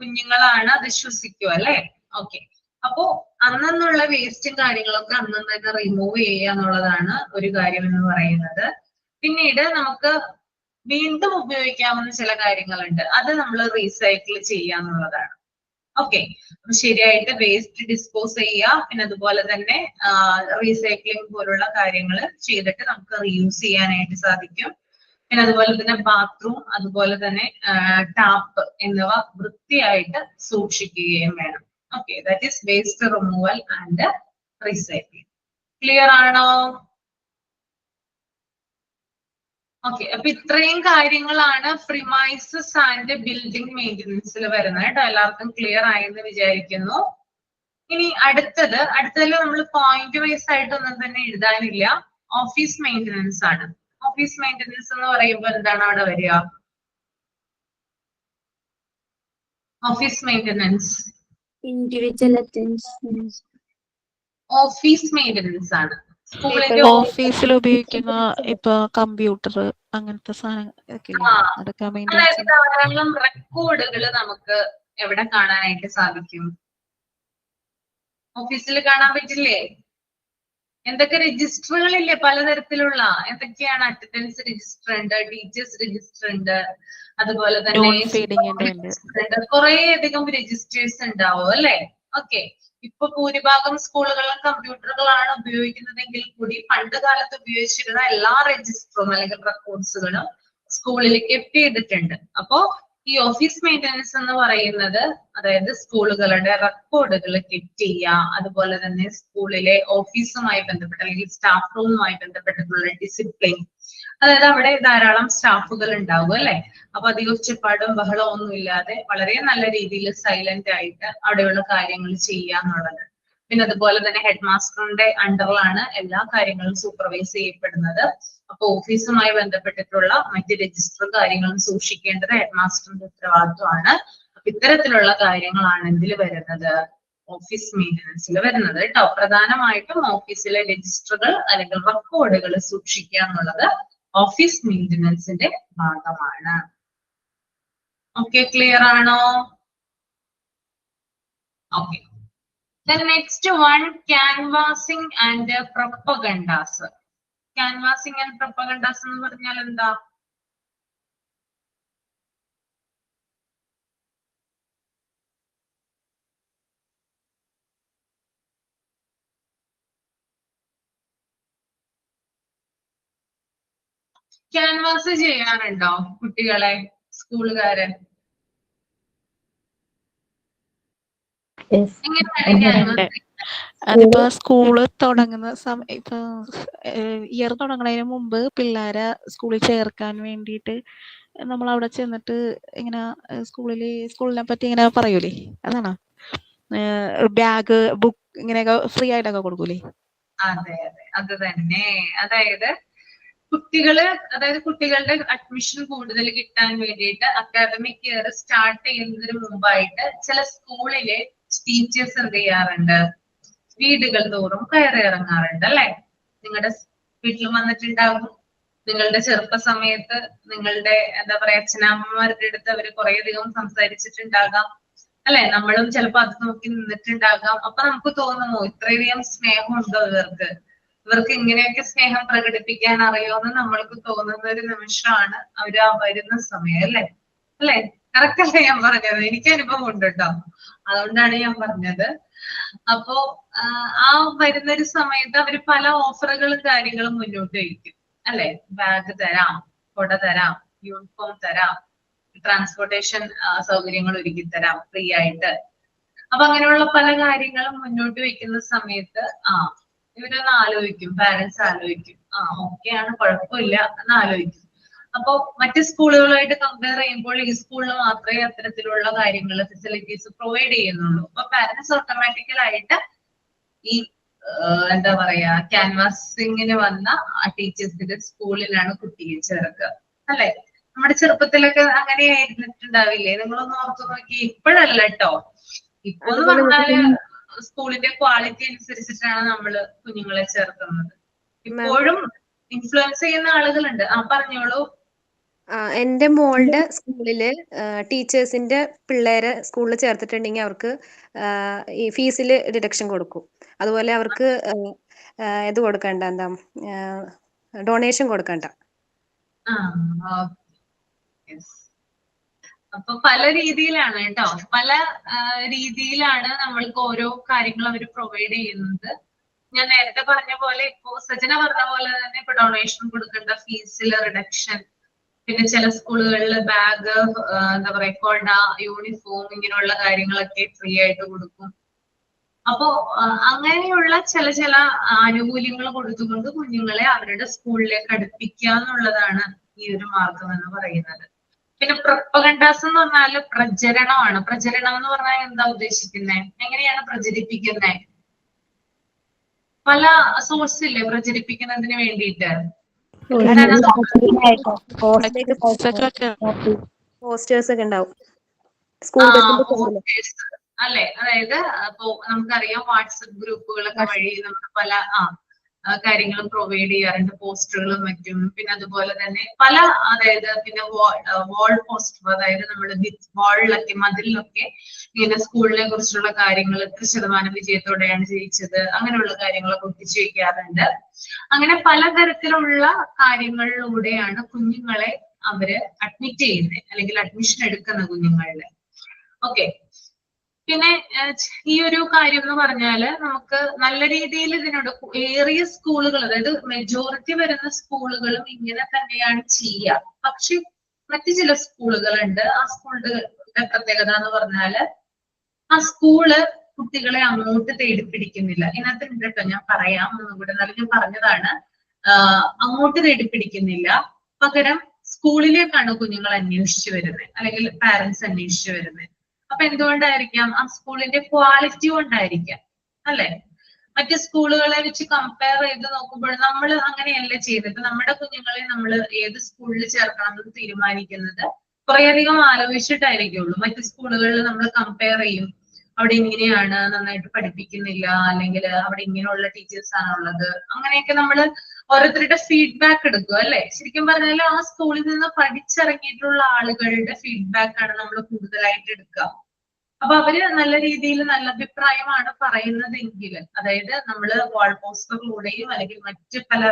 കുഞ്ഞുങ്ങളാണ് അത് ശ്വസിക്കുക അല്ലെ? ഓക്കെ, അപ്പോ അന്നുള്ള വേസ്റ്റും കാര്യങ്ങളൊക്കെ അന്ന് തന്നെ റിമൂവ് ചെയ്യുക എന്നുള്ളതാണ് ഒരു കാര്യം എന്ന് പറയുന്നത്. പിന്നീട് നമുക്ക് വീണ്ടും ഉപയോഗിക്കാവുന്ന ചില കാര്യങ്ങളുണ്ട്, അത് നമ്മൾ റീസൈക്കിൾ ചെയ്യുക എന്നുള്ളതാണ്. ഓക്കെ, ശരിയായിട്ട് വേസ്റ്റ് ഡിസ്പോസ് ചെയ്യുക, പിന്നെ അതുപോലെ തന്നെ റീസൈക്ലിംഗ് പോലുള്ള കാര്യങ്ങൾ ചെയ്തിട്ട് നമുക്ക് റീയൂസ് ചെയ്യാനായിട്ട് സാധിക്കും. പിന്നെ അതുപോലെ തന്നെ ബാത്റൂം, അതുപോലെ തന്നെ ടാപ്പ് എന്നിവ വൃത്തിയായിട്ട് സൂക്ഷിക്കുകയും വേണം. Okay, that is waste removal and recycling. Clear ആണോ? ഓക്കെ, അപ്പൊ ഇത്രയും കാര്യങ്ങളാണ് പ്രിമൈസസ് ആൻഡ് ബിൽഡിംഗ് മെയിൻ്റനൻസിൽ വരുന്നത് കേട്ടോ. എല്ലാവർക്കും ക്ലിയർ ആയെന്ന് വിചാരിക്കുന്നു. ഇനി അടുത്തതിൽ നമ്മൾ പോയിന്റ് വൈസ് ആയിട്ടൊന്നും തന്നെ എഴുതാനില്ല. ഓഫീസ് മെയിൻ്റനൻസ് ആണ്. ഓഫീസ് മെയിൻ്റനൻസ് എന്ന് പറയുമ്പോൾ എന്താണ് അവിടെ വരിക? Office maintenance individual attention. Office maintenance ആണ്. സ്കൂളിന്റെ ഓഫീസിൽ ഉപയോഗിക്കുന്ന ഇപ്പൊ കമ്പ്യൂട്ടർ അങ്ങനത്തെ സാധനങ്ങളൊക്കെ ഇല്ലേ? അതൊക്കെ മെയിൻറ്റെയിൻ അതായത് ധാരാളം റെക്കോർഡുകൾ നമുക്ക് എവിടെ കാണാനായിട്ട് സാധിക്കും? ഓഫീസിൽ കാണാൻ പറ്റില്ലേ? എന്തൊക്കെ രജിസ്റ്ററുകളില്ലേ പലതരത്തിലുള്ള? എന്തൊക്കെയാണ്? അറ്റൻഡൻസ് രജിസ്റ്റർ ഉണ്ട്, ടീച്ചേഴ്സ് രജിസ്റ്റർ ഉണ്ട്, അതുപോലെ തന്നെ കുറെ അധികം രജിസ്റ്റേഴ്സ് ഉണ്ടാവും അല്ലെ? ഓക്കെ, ഇപ്പൊ ഭൂരിഭാഗം സ്കൂളുകളിലും കമ്പ്യൂട്ടറുകളാണ് ഉപയോഗിക്കുന്നതെങ്കിൽ കൂടി പണ്ട് കാലത്ത് ഉപയോഗിച്ചിരുന്ന എല്ലാ രജിസ്റ്ററും അല്ലെങ്കിൽ റെക്കോർഡ്സുകളും സ്കൂളിൽ കെപ്റ്റ് ചെയ്തിട്ടുണ്ട്. അപ്പോ ഈ ഓഫീസ് മെയിൻ്റനൻസ് എന്ന് പറയുന്നത് അതായത് സ്കൂളുകളുടെ റെക്കോർഡുകൾ കെപ്റ്റ് ചെയ്യുക, അതുപോലെ തന്നെ സ്കൂളിലെ ഓഫീസുമായി ബന്ധപ്പെട്ട അല്ലെങ്കിൽ സ്റ്റാഫ് റൂമുമായി ബന്ധപ്പെട്ടിട്ടുള്ള ഡിസിപ്ലിൻ, അതായത് അവിടെ ധാരാളം സ്റ്റാഫുകൾ ഉണ്ടാവും അല്ലെ? അപ്പൊ അധികം ഒച്ചപ്പാടും ബഹളവും ഒന്നും ഇല്ലാതെ വളരെ നല്ല രീതിയിൽ സൈലന്റ് ആയിട്ട് അവിടെയുള്ള കാര്യങ്ങൾ ചെയ്യുക എന്നുള്ളത്. പിന്നെ അതുപോലെ തന്നെ ഹെഡ് മാസ്റ്ററിന്റെ അണ്ടറിലാണ് എല്ലാ കാര്യങ്ങളും സൂപ്പർവൈസ് ചെയ്യപ്പെടുന്നത്. അപ്പൊ ഓഫീസുമായി ബന്ധപ്പെട്ടിട്ടുള്ള മറ്റ് രജിസ്റ്റർ കാര്യങ്ങളും സൂക്ഷിക്കേണ്ടത് ഹെഡ് മാസ്റ്ററിന്റെ ഉത്തരവാദിത്വമാണ്. അപ്പൊ ഇത്തരത്തിലുള്ള കാര്യങ്ങളാണ് എന്തിൽ വരുന്നത്? ഓഫീസ് മെയിൻ്റനൻസിൽ വരുന്നത് കേട്ടോ. പ്രധാനമായിട്ടും ഓഫീസിലെ രജിസ്റ്ററുകൾ അല്ലെങ്കിൽ റെക്കോർഡുകൾ സൂക്ഷിക്കുക എന്നുള്ളത് ഓഫീസ് മെയിൻ്റനൻസിന്റെ ഭാഗമാണ്. ഓക്കെ, ക്ലിയർ ആണോ? Okay, then next one, canvassing and propagandas. Canvassing and propagandas എന്ന് പറഞ്ഞാൽ എന്താ? ക്യാൻവാസ് ചെയ്യാറുണ്ടോ കുട്ടികളെ സ്കൂളുകാര്? അതിപ്പോ സ്കൂള് തുടങ്ങുന്ന സമയം, ഇപ്പൊ ഇയർ തുടങ്ങുന്നതിന് മുമ്പ് പിള്ളേരെ സ്കൂളിൽ ചേർക്കാൻ വേണ്ടിയിട്ട് നമ്മൾ അവിടെ ചെന്നിട്ട് ഇങ്ങനെ സ്കൂളിനെ പറ്റി ഇങ്ങനെ പറയൂലേ, അതാണോ? ബാഗ്, ബുക്ക് ഇങ്ങനെയൊക്കെ ഫ്രീ ആയിട്ടൊക്കെ കൊടുക്കൂലേ? അതെ അതെ, അത് തന്നെ. അതായത് കുട്ടികളുടെ അഡ്മിഷൻ കൂടുതൽ കിട്ടാൻ വേണ്ടിയിട്ട് അക്കാദമിക് ഇയർ സ്റ്റാർട്ട് ചെയ്യുന്നതിന് മുമ്പായിട്ട് ചില സ്കൂളിലെ ടീച്ചേഴ്സ് എന്ത് ചെയ്യാറുണ്ട്? വീടുകൾ തോറും കയറി ഇറങ്ങാറുണ്ട് അല്ലെ? നിങ്ങളുടെ വീട്ടിൽ വന്നിട്ടുണ്ടാകും. നിങ്ങളുടെ ചെറുപ്പ സമയത്ത് നിങ്ങളുടെ എന്താ പറയാ അച്ഛനമ്മമാരുടെ അടുത്ത് അവര് കുറെ അധികം സംസാരിച്ചിട്ടുണ്ടാകാം അല്ലെ? നമ്മളും ചിലപ്പോ അത് നോക്കി നിന്നിട്ടുണ്ടാകാം. അപ്പൊ നമുക്ക് തോന്നുമോ ഇത്രയധികം സ്നേഹമുണ്ടോ ഇവർക്ക് ഇങ്ങനെയൊക്കെ സ്നേഹം പ്രകടിപ്പിക്കാൻ അറിയുമെന്ന് നമ്മൾക്ക് തോന്നുന്ന ഒരു നിമിഷമാണ് അവര് ആ വരുന്ന സമയം അല്ലെ? കറക്റ്റ് അല്ലേ ഞാൻ പറഞ്ഞത്? എനിക്ക് അനുഭവം ഉണ്ട് കേട്ടോ, അതുകൊണ്ടാണ് ഞാൻ പറഞ്ഞത്. അപ്പോ ആ വരുന്ന ഒരു സമയത്ത് അവര് പല ഓഫറുകളും കാര്യങ്ങളും മുന്നോട്ട് വയ്ക്കും അല്ലെ? ബാഗ് തരാം, കൊട തരാം, യൂണിഫോം തരാം, ട്രാൻസ്പോർട്ടേഷൻ സൗകര്യങ്ങൾ ഒരുക്കി തരാം ഫ്രീ ആയിട്ട്. അപ്പൊ അങ്ങനെയുള്ള പല കാര്യങ്ങളും മുന്നോട്ട് വെക്കുന്ന സമയത്ത് ഇവരൊന്ന് ആലോചിക്കും, പാരന്റ്സ് ആലോചിക്കും, ഓക്കെ ആണ്, കുഴപ്പമില്ല എന്ന് ആലോചിക്കും. അപ്പോ മറ്റ് സ്കൂളുകളുമായിട്ട് കമ്പയർ ചെയ്യുമ്പോൾ ഈ സ്കൂളിൽ മാത്രമേ അത്തരത്തിലുള്ള കാര്യങ്ങൾ ഫെസിലിറ്റീസ് പ്രൊവൈഡ് ചെയ്യുന്നുള്ളൂ. അപ്പൊ പാരന്റ്സ് ഓട്ടോമാറ്റിക്കലായിട്ട് ഈ എന്താ പറയാ ക്യാൻവാസിങ്ങിന് വന്ന ആ ടീച്ചേഴ്സിന്റെ സ്കൂളിലാണ് കുട്ടിയെ ചേർക്കുക അല്ലെ. നമ്മുടെ ചെറുപ്പത്തിലൊക്കെ അങ്ങനെ ആയിരുന്നിട്ടുണ്ടാവില്ലേ? നിങ്ങളൊന്ന് ഓർത്തു നോക്കി. ഇപ്പോഴല്ല കേട്ടോ, ഇപ്പൊ എന്ന് പറഞ്ഞാല് സ്കൂളിന്റെ ക്വാളിറ്റി അനുസരിച്ചിട്ടാണ് നമ്മള് കുഞ്ഞുങ്ങളെ ചേർക്കുന്നത്. ഇപ്പോഴും ഇൻഫ്ലുവൻസ് ചെയ്യുന്ന ആളുകളുണ്ട്. ആ പറഞ്ഞോളൂ. എൻ്റെ മോളുടെ സ്കൂളില് ടീച്ചേഴ്സിന്റെ പിള്ളേരെ സ്കൂളിൽ ചേർത്തിട്ടുണ്ടെങ്കിൽ അവർക്ക് ഈ ഫീസിൽ ഡിഡക്ഷൻ കൊടുക്കും. അതുപോലെ അവർക്ക് ഇത് കൊടുക്കണ്ട, എന്താ ഡൊണേഷൻ കൊടുക്കണ്ട. അപ്പൊ പല രീതിയിലാണ് കേട്ടോ, പല രീതിയിലാണ് നമ്മൾക്ക് ഓരോ കാര്യങ്ങൾ അവർ പ്രൊവൈഡ് ചെയ്യുന്നത്. ഞാൻ നേരത്തെ പറഞ്ഞ പോലെ, ഇപ്പോ സജന പറഞ്ഞ പോലെ തന്നെ ഇപ്പൊ ഡൊണേഷൻ കൊടുക്കേണ്ട, ഫീസിൽ റിഡക്ഷൻ, പിന്നെ ചില സ്കൂളുകളിൽ ബാഗ്, എന്താ പറയാ കൊട, യൂണിഫോം, ഇങ്ങനെയുള്ള കാര്യങ്ങളൊക്കെ ഫ്രീ ആയിട്ട് കൊടുക്കും. അപ്പോ അങ്ങനെയുള്ള ചില ആനുകൂല്യങ്ങൾ കൊടുത്തുകൊണ്ട് കുഞ്ഞുങ്ങളെ അവരുടെ സ്കൂളിലേക്ക് അടുപ്പിക്കുക എന്നുള്ളതാണ് ഈ ഒരു മാർഗം എന്ന് പറയുന്നത്. പിന്നെ പ്രൊപ്പഗണ്ടാസ് എന്ന് പറഞ്ഞാല് പ്രചരണമാണ്. പ്രചരണം എന്ന് പറഞ്ഞാൽ എന്താ ഉദ്ദേശിക്കുന്നത്? എങ്ങനെയാണ് പ്രചരിപ്പിക്കുന്നത്? പല സോഴ്സ് ഇല്ലേ പ്രചരിപ്പിക്കുന്നതിന് വേണ്ടിയിട്ട്? പോസ്റ്റേഴ്സ് ഒക്കെ ഉണ്ടാവും അല്ലെ. അതായത് ഇപ്പോ നമുക്കറിയാം വാട്സപ്പ് ഗ്രൂപ്പുകളൊക്കെ വഴി നമ്മൾ പല കാര്യങ്ങളും പ്രൊവൈഡ് ചെയ്യാറുണ്ട്, പോസ്റ്ററുകളും മറ്റും. പിന്നെ അതുപോലെ തന്നെ പല, അതായത് പിന്നെ വാൾ പോസ്റ്റർ, അതായത് നമ്മൾ വാളിലൊക്കെ മതിലിലൊക്കെ ഇങ്ങനെ സ്കൂളിനെ കുറിച്ചുള്ള കാര്യങ്ങൾ, എത്ര ശതമാനം വിജയത്തോടെയാണ് ജയിച്ചത്, അങ്ങനെയുള്ള കാര്യങ്ങളൊക്കെ ഒട്ടിച്ചു വയ്ക്കാറുണ്ട്. അങ്ങനെ പലതരത്തിലുള്ള കാര്യങ്ങളിലൂടെയാണ് കുഞ്ഞുങ്ങളെ അവര് അഡ്മിറ്റ് ചെയ്യുന്നത്, അല്ലെങ്കിൽ അഡ്മിഷൻ എടുക്കുന്ന കുഞ്ഞുങ്ങളുടെ. ഓക്കെ. പിന്നെ ഈ ഒരു കാര്യം എന്ന് പറഞ്ഞാല് നമുക്ക് നല്ല രീതിയിൽ ഇതിനോട് ഏറിയ സ്കൂളുകൾ, അതായത് മെജോറിറ്റി വരുന്ന സ്കൂളുകളും ഇങ്ങനെ തന്നെയാണ് ചെയ്യുക. പക്ഷെ മറ്റു ചില സ്കൂളുകളുണ്ട്, ആ സ്കൂളുകളുടെ പ്രത്യേകത എന്ന് പറഞ്ഞാല് ആ സ്കൂള് കുട്ടികളെ അങ്ങോട്ട് തേടിപ്പിടിക്കുന്നില്ല. ഇതിനകത്ത് ഉണ്ട് കേട്ടോ, ഞാൻ പറയാം ഒന്നുകൂടെ, എന്നാലും ഞാൻ പറഞ്ഞതാണ്. അങ്ങോട്ട് തേടിപ്പിടിക്കുന്നില്ല, പകരം സ്കൂളിലേക്കാണ് കുഞ്ഞുങ്ങൾ അന്വേഷിച്ചു വരുന്നത്, അല്ലെങ്കിൽ പാരന്റ്സ് അന്വേഷിച്ചു വരുന്നത്. അപ്പൊ എന്തുകൊണ്ടായിരിക്കാം? ആ സ്കൂളിന്റെ ക്വാളിറ്റി കൊണ്ടായിരിക്കാം അല്ലെ. മറ്റ് സ്കൂളുകളെ വെച്ച് കമ്പയർ ചെയ്ത് നോക്കുമ്പോൾ നമ്മൾ അങ്ങനെയല്ല ചെയ്യുന്നത്. നമ്മുടെ കുഞ്ഞുങ്ങളെ നമ്മൾ ഏത് സ്കൂളിൽ ചേർക്കണം എന്ന് തീരുമാനിക്കുന്നത് കുറേയധികം ആലോചിച്ചിട്ടായിരിക്കുള്ളൂ. മറ്റ് സ്കൂളുകളിൽ നമ്മൾ കമ്പയർ ചെയ്യും, അവിടെ ഇങ്ങനെയാണ്, നന്നായിട്ട് പഠിപ്പിക്കുന്നില്ല, അല്ലെങ്കിൽ അവിടെ ഇങ്ങനെയുള്ള ടീച്ചേഴ്സ് ആണുള്ളത്, അങ്ങനെയൊക്കെ നമ്മൾ ഓരോരുത്തരുടെ ഫീഡ്ബാക്ക് എടുക്കും അല്ലെ. ശരിക്കും പറഞ്ഞാൽ ആ സ്കൂളിൽ നിന്ന് പഠിച്ചിറങ്ങിയിട്ടുള്ള ആളുകളുടെ ഫീഡ്ബാക്ക് ആണ് നമ്മൾ കൂടുതലായിട്ട് എടുക്കുക. അപ്പൊ അവര് നല്ല രീതിയിൽ നല്ല അഭിപ്രായമാണ് പറയുന്നതെങ്കിൽ, അതായത് നമ്മൾ വാൾ പോസ്റ്ററിലൂടെയും അല്ലെങ്കിൽ മറ്റ് പല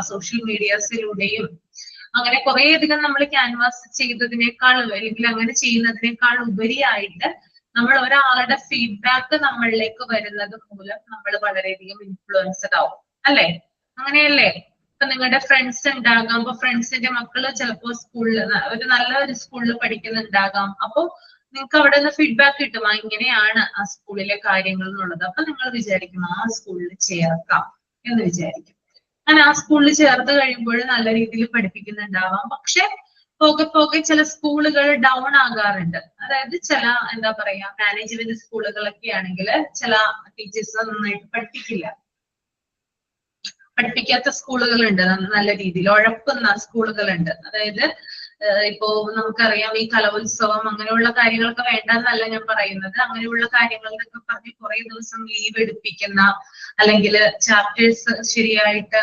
സോഷ്യൽ മീഡിയാസിലൂടെയും അങ്ങനെ കുറേയധികം നമ്മൾ ക്യാൻവാസ് ചെയ്തതിനേക്കാൾ, അല്ലെങ്കിൽ അങ്ങനെ ചെയ്യുന്നതിനേക്കാൾ ഉപരിയായിട്ട് നമ്മൾ ഒരാളുടെ ഫീഡ്ബാക്ക് നമ്മളിലേക്ക് വരുന്നത് മൂലം നമ്മൾ വളരെയധികം ഇൻഫ്ലുവൻസ്ഡ് ആവും അല്ലെ. അങ്ങനെയല്ലേ? ഇപ്പൊ നിങ്ങളുടെ ഫ്രണ്ട്സ് ഉണ്ടാകാം, അപ്പൊ ഫ്രണ്ട്സിന്റെ മക്കള് ചിലപ്പോ സ്കൂളിൽ ഒരു നല്ല ഒരു സ്കൂളിൽ പഠിക്കുന്നുണ്ടാകാം. അപ്പൊ നിങ്ങൾക്ക് അവിടെ നിന്ന് ഫീഡ്ബാക്ക് കിട്ടും, ഇങ്ങനെയാണ് ആ സ്കൂളിലെ കാര്യങ്ങൾ എന്നുള്ളത്. അപ്പൊ നിങ്ങൾ വിചാരിക്കും ആ സ്കൂളിൽ ചേർക്കാം എന്ന് വിചാരിക്കും. അങ്ങനെ ആ സ്കൂളിൽ ചേർത്ത് കഴിയുമ്പോൾ നല്ല രീതിയിൽ പഠിപ്പിക്കുന്നുണ്ടാവാം. പക്ഷെ പോകെ പോകെ ചില സ്കൂളുകൾ ഡൗൺ ആകാറുണ്ട്. അതായത് ചില എന്താ പറയാ മാനേജ്മെന്റ് സ്കൂളുകളൊക്കെ ആണെങ്കിൽ ചില ടീച്ചേഴ്സ് നന്നായിട്ട് പഠിപ്പിക്കാത്ത സ്കൂളുകളുണ്ട്, നല്ല രീതിയിൽ ഉഴപ്പുന്ന സ്കൂളുകളുണ്ട്. അതായത് ഇപ്പോ നമുക്കറിയാം ഈ കലോത്സവം അങ്ങനെയുള്ള കാര്യങ്ങളൊക്കെ വേണ്ടെന്നല്ല ഞാൻ പറയുന്നത്. അങ്ങനെയുള്ള കാര്യങ്ങളൊക്കെ പറഞ്ഞ് കുറെ ദിവസം ലീവ് എടുപ്പിക്കുന്ന, അല്ലെങ്കിൽ ചാപ്റ്റേഴ്സ് ശരിയായിട്ട്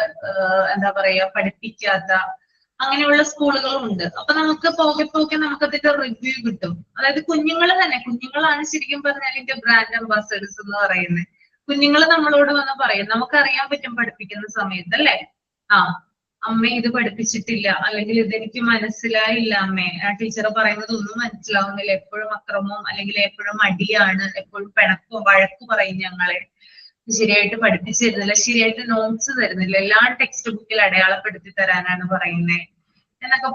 എന്താ പറയാ പഠിപ്പിക്കാത്ത അങ്ങനെയുള്ള സ്കൂളുകളും ഉണ്ട്. അപ്പൊ നമുക്ക് പോകെ പോകെ നമുക്കതിന്റെ റിവ്യൂ കിട്ടും. അതായത് കുഞ്ഞുങ്ങളാണ് ശരിക്കും പറഞ്ഞാൽ ഇതിന്റെ ബ്രാൻഡ് അംബാസഡേഴ്സ് എന്ന് പറയുന്നത്. കുഞ്ഞുങ്ങൾ നമ്മളോട് വന്ന് പറയും, നമുക്കറിയാൻ പറ്റും പഠിപ്പിക്കുന്ന സമയത്ത് അല്ലെ, അമ്മ ഇത് പഠിപ്പിച്ചിട്ടില്ല, അല്ലെങ്കിൽ ഇതെനിക്ക് മനസ്സിലായില്ല അമ്മേ, ആ ടീച്ചർ പറയുന്നത് ഒന്നും മനസ്സിലാവുന്നില്ല, എപ്പോഴും അക്രമവും അല്ലെങ്കിൽ എപ്പോഴും അടിയാണ്, എപ്പോഴും പിണക്കവും വഴക്ക് പറയും, ഞങ്ങളെ ശരിയായിട്ട് പഠിപ്പിച്ചു തരുന്നില്ല, ശരിയായിട്ട് നോട്ട്സ് തരുന്നില്ല, എല്ലാം ടെക്സ്റ്റ് ബുക്കിൽ അടയാളപ്പെടുത്തി തരാനാണ് പറയുന്നത് എന്നൊക്കെ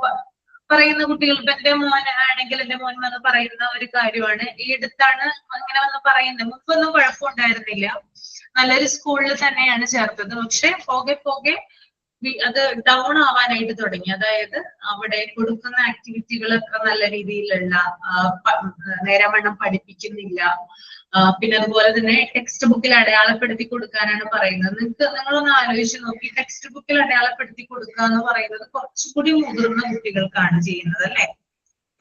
പറയുന്ന കുട്ടികൾ. ഇപ്പൊ എന്റെ മോൻ ആണെങ്കിൽ എന്റെ മോൻ വന്ന് പറയുന്ന ഒരു കാര്യമാണ്, ഈ അടുത്താണ് അങ്ങനെ വന്ന് പറയുന്നത്. മുമ്പൊന്നും കുഴപ്പമുണ്ടായിരുന്നില്ല, നല്ലൊരു സ്കൂളിൽ തന്നെയാണ് ചേർത്തത്. പക്ഷെ പോകെ പോകെ അത് ഡൗൺ ആവാനായിട്ട് തുടങ്ങി. അതായത് അവിടെ കൊടുക്കുന്ന ആക്ടിവിറ്റികളൊക്കെ നല്ല രീതിയിലുള്ള നേരവണ്ണം പഠിപ്പിക്കുന്നില്ല. പിന്നെ അതുപോലെ തന്നെ ടെക്സ്റ്റ് ബുക്കിൽ അടയാളപ്പെടുത്തി കൊടുക്കാനാണ് പറയുന്നത്. നിങ്ങളൊന്ന് ആലോചിച്ച് നോക്കി, ടെക്സ്റ്റ് ബുക്കിൽ അടയാളപ്പെടുത്തി കൊടുക്കുക എന്ന് പറയുന്നത് കുറച്ചുകൂടി മുതിർന്ന കുട്ടികൾക്കാണ് ചെയ്യുന്നത് അല്ലെ.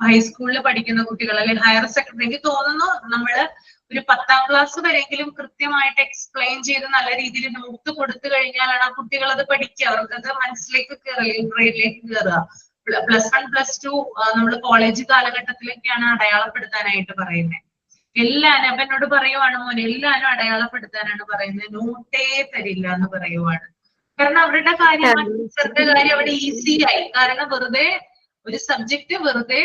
ഹൈസ്കൂളിൽ പഠിക്കുന്ന കുട്ടികൾ അല്ലെങ്കിൽ ഹയർ സെക്കൻഡറി, എനിക്ക് തോന്നുന്നു നമ്മള് ഒരു 10ാം ക്ലാസ് വരെയെങ്കിലും കൃത്യമായിട്ട് എക്സ്പ്ലെയിൻ ചെയ്ത് നല്ല രീതിയിൽ നോട്ട് കൊടുത്തു കഴിഞ്ഞാലാണ് ആ കുട്ടികൾ അത് പഠിക്കുക, അവർക്കത് മനസ്സിലേക്ക് ബ്രെയിനിലേക്ക് കയറുക. +1 +2 നമ്മൾ കോളേജ് കാലഘട്ടത്തിലേക്കാണ് അടയാളപ്പെടുത്താനായിട്ട് പറയുന്നത്. എല്ലാരും അപ്പൊ എന്നോട് പറയുവാണ്, മോനെ എല്ലാരും അടയാളപ്പെടുത്താനാണ് പറയുന്നത്, നോട്ടേ തരില്ല എന്ന് പറയുവാണ്. കാരണം അവരുടെ കാര്യം അവിടെ ഈസി ആയി. കാരണം വെറുതെ ഒരു സബ്ജക്ട് വെറുതെ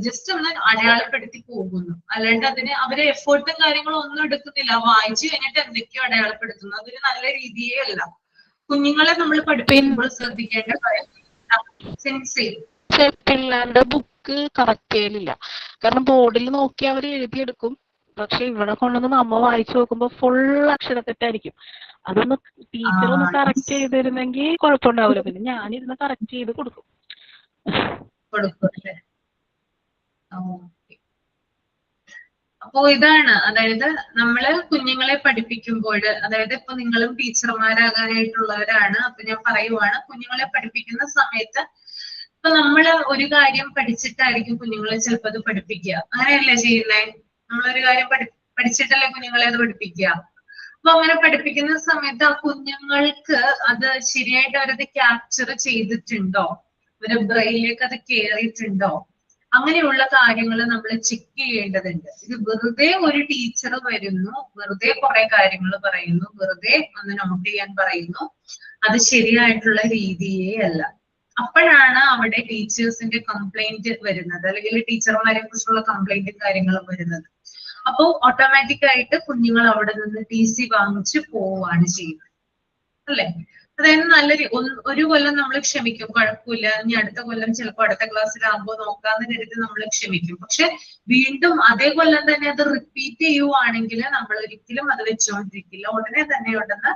ജസ്റ്റ് ഒന്ന് അടയാളപ്പെടുത്തി പോകുന്നു, അല്ലാണ്ട് അതിന് അവര് എഫേർട്ടും കാര്യങ്ങളും ഒന്നും എടുക്കുന്നില്ല. വായിച്ചു കഴിഞ്ഞിട്ട് എന്തൊക്കെയോ അടയാളപ്പെടുത്തുന്നു, അതൊരു നല്ല രീതിയേ അല്ല. കുഞ്ഞുങ്ങളെ നമ്മൾ പഠിപ്പിക്കുമ്പോൾ ശ്രദ്ധിക്കേണ്ട കാര്യം പിള്ളേരുടെ ബുക്ക് കറക്റ്റ് ചെയ്യലില്ല. കാരണം ബോർഡിൽ നോക്കി അവർ എഴുതിയെടുക്കും, പക്ഷെ ഇവിടെ കൊണ്ടുവന്ന് നമ്മ വായിച്ചു നോക്കുമ്പോ ഫുൾ അക്ഷരത്തെറ്റായിരിക്കും. അതൊന്ന് ടീച്ചർ ഒന്ന് കറക്റ്റ് ചെയ്തിരുന്നെങ്കിൽ കുഴപ്പമുണ്ടാവില്ല. പിന്നെ ഞാനിരുന്ന് കറക്റ്റ് ചെയ്ത് കൊടുക്കും. അപ്പോ ഇതാണ്, അതായത് നമ്മള് കുഞ്ഞുങ്ങളെ പഠിപ്പിക്കുമ്പോൾ, അതായത് ഇപ്പൊ നിങ്ങളും ടീച്ചർമാരാകാനായിട്ടുള്ളവരാണ്. അപ്പൊ ഞാൻ പറയുവാണ്, കുഞ്ഞുങ്ങളെ പഠിപ്പിക്കുന്ന സമയത്ത് ഇപ്പൊ നമ്മള് ഒരു കാര്യം പഠിച്ചിട്ടായിരിക്കും കുഞ്ഞുങ്ങളെ ചിലപ്പോൾ അത് പഠിപ്പിക്കുക. അങ്ങനെയല്ലേ ചെയ്യുന്നേ? നമ്മളൊരു കാര്യം പഠിച്ചിട്ടല്ലേ കുഞ്ഞുങ്ങളെ അത് പഠിപ്പിക്കുക. അപ്പൊ അങ്ങനെ പഠിപ്പിക്കുന്ന സമയത്ത് ആ കുഞ്ഞുങ്ങൾക്ക് അത് ശരിയായിട്ട് അവരത് ക്യാപ്ചർ ചെയ്തിട്ടുണ്ടോ, അവരുടെ ബ്രെയിനിലേക്ക് അത് കയറിയിട്ടുണ്ടോ, അങ്ങനെയുള്ള കാര്യങ്ങൾ നമ്മൾ ചെക്ക് ചെയ്യേണ്ടതുണ്ട്. ഇത് വെറുതെ ഒരു ടീച്ചർ വരുന്നു, വെറുതെ കുറെ കാര്യങ്ങൾ പറയുന്നു, വെറുതെ ഒന്ന് നോട്ട് ചെയ്യാൻ പറയുന്നു, അത് ശരിയായിട്ടുള്ള രീതിയേ അല്ല. അപ്പോഴാണ് അവിടെ ടീച്ചേഴ്സിന്റെ കംപ്ലൈന്റ് വരുന്നത്, അല്ലെങ്കിൽ ടീച്ചർമാരെ കുറിച്ചുള്ള കംപ്ലൈന്റും കാര്യങ്ങളും വരുന്നത്. അപ്പോൾ ഓട്ടോമാറ്റിക് ആയിട്ട് കുഞ്ഞുങ്ങൾ അവിടെ നിന്ന് TC വാങ്ങിച്ചു പോവുകയാണ് ചെയ്യുന്നത് അല്ലെ. അതായത് ഒരു കൊല്ലം നമ്മൾ ക്ഷമിക്കും, കുഴപ്പമില്ല, ഇനി അടുത്ത കൊല്ലം ചിലപ്പോൾ അടുത്ത ക്ലാസ്സിലാകുമ്പോൾ നോക്കാന്ന് കരുതി നമ്മൾ ക്ഷമിക്കും. പക്ഷെ വീണ്ടും അതേ കൊല്ലം തന്നെ അത് റിപ്പീറ്റ് ചെയ്യുവാണെങ്കിൽ നമ്മൾ ഒരിക്കലും അത് വെച്ചുകൊണ്ടിരിക്കില്ല. ഉടനെ തന്നെ ഉണ്ടെന്ന്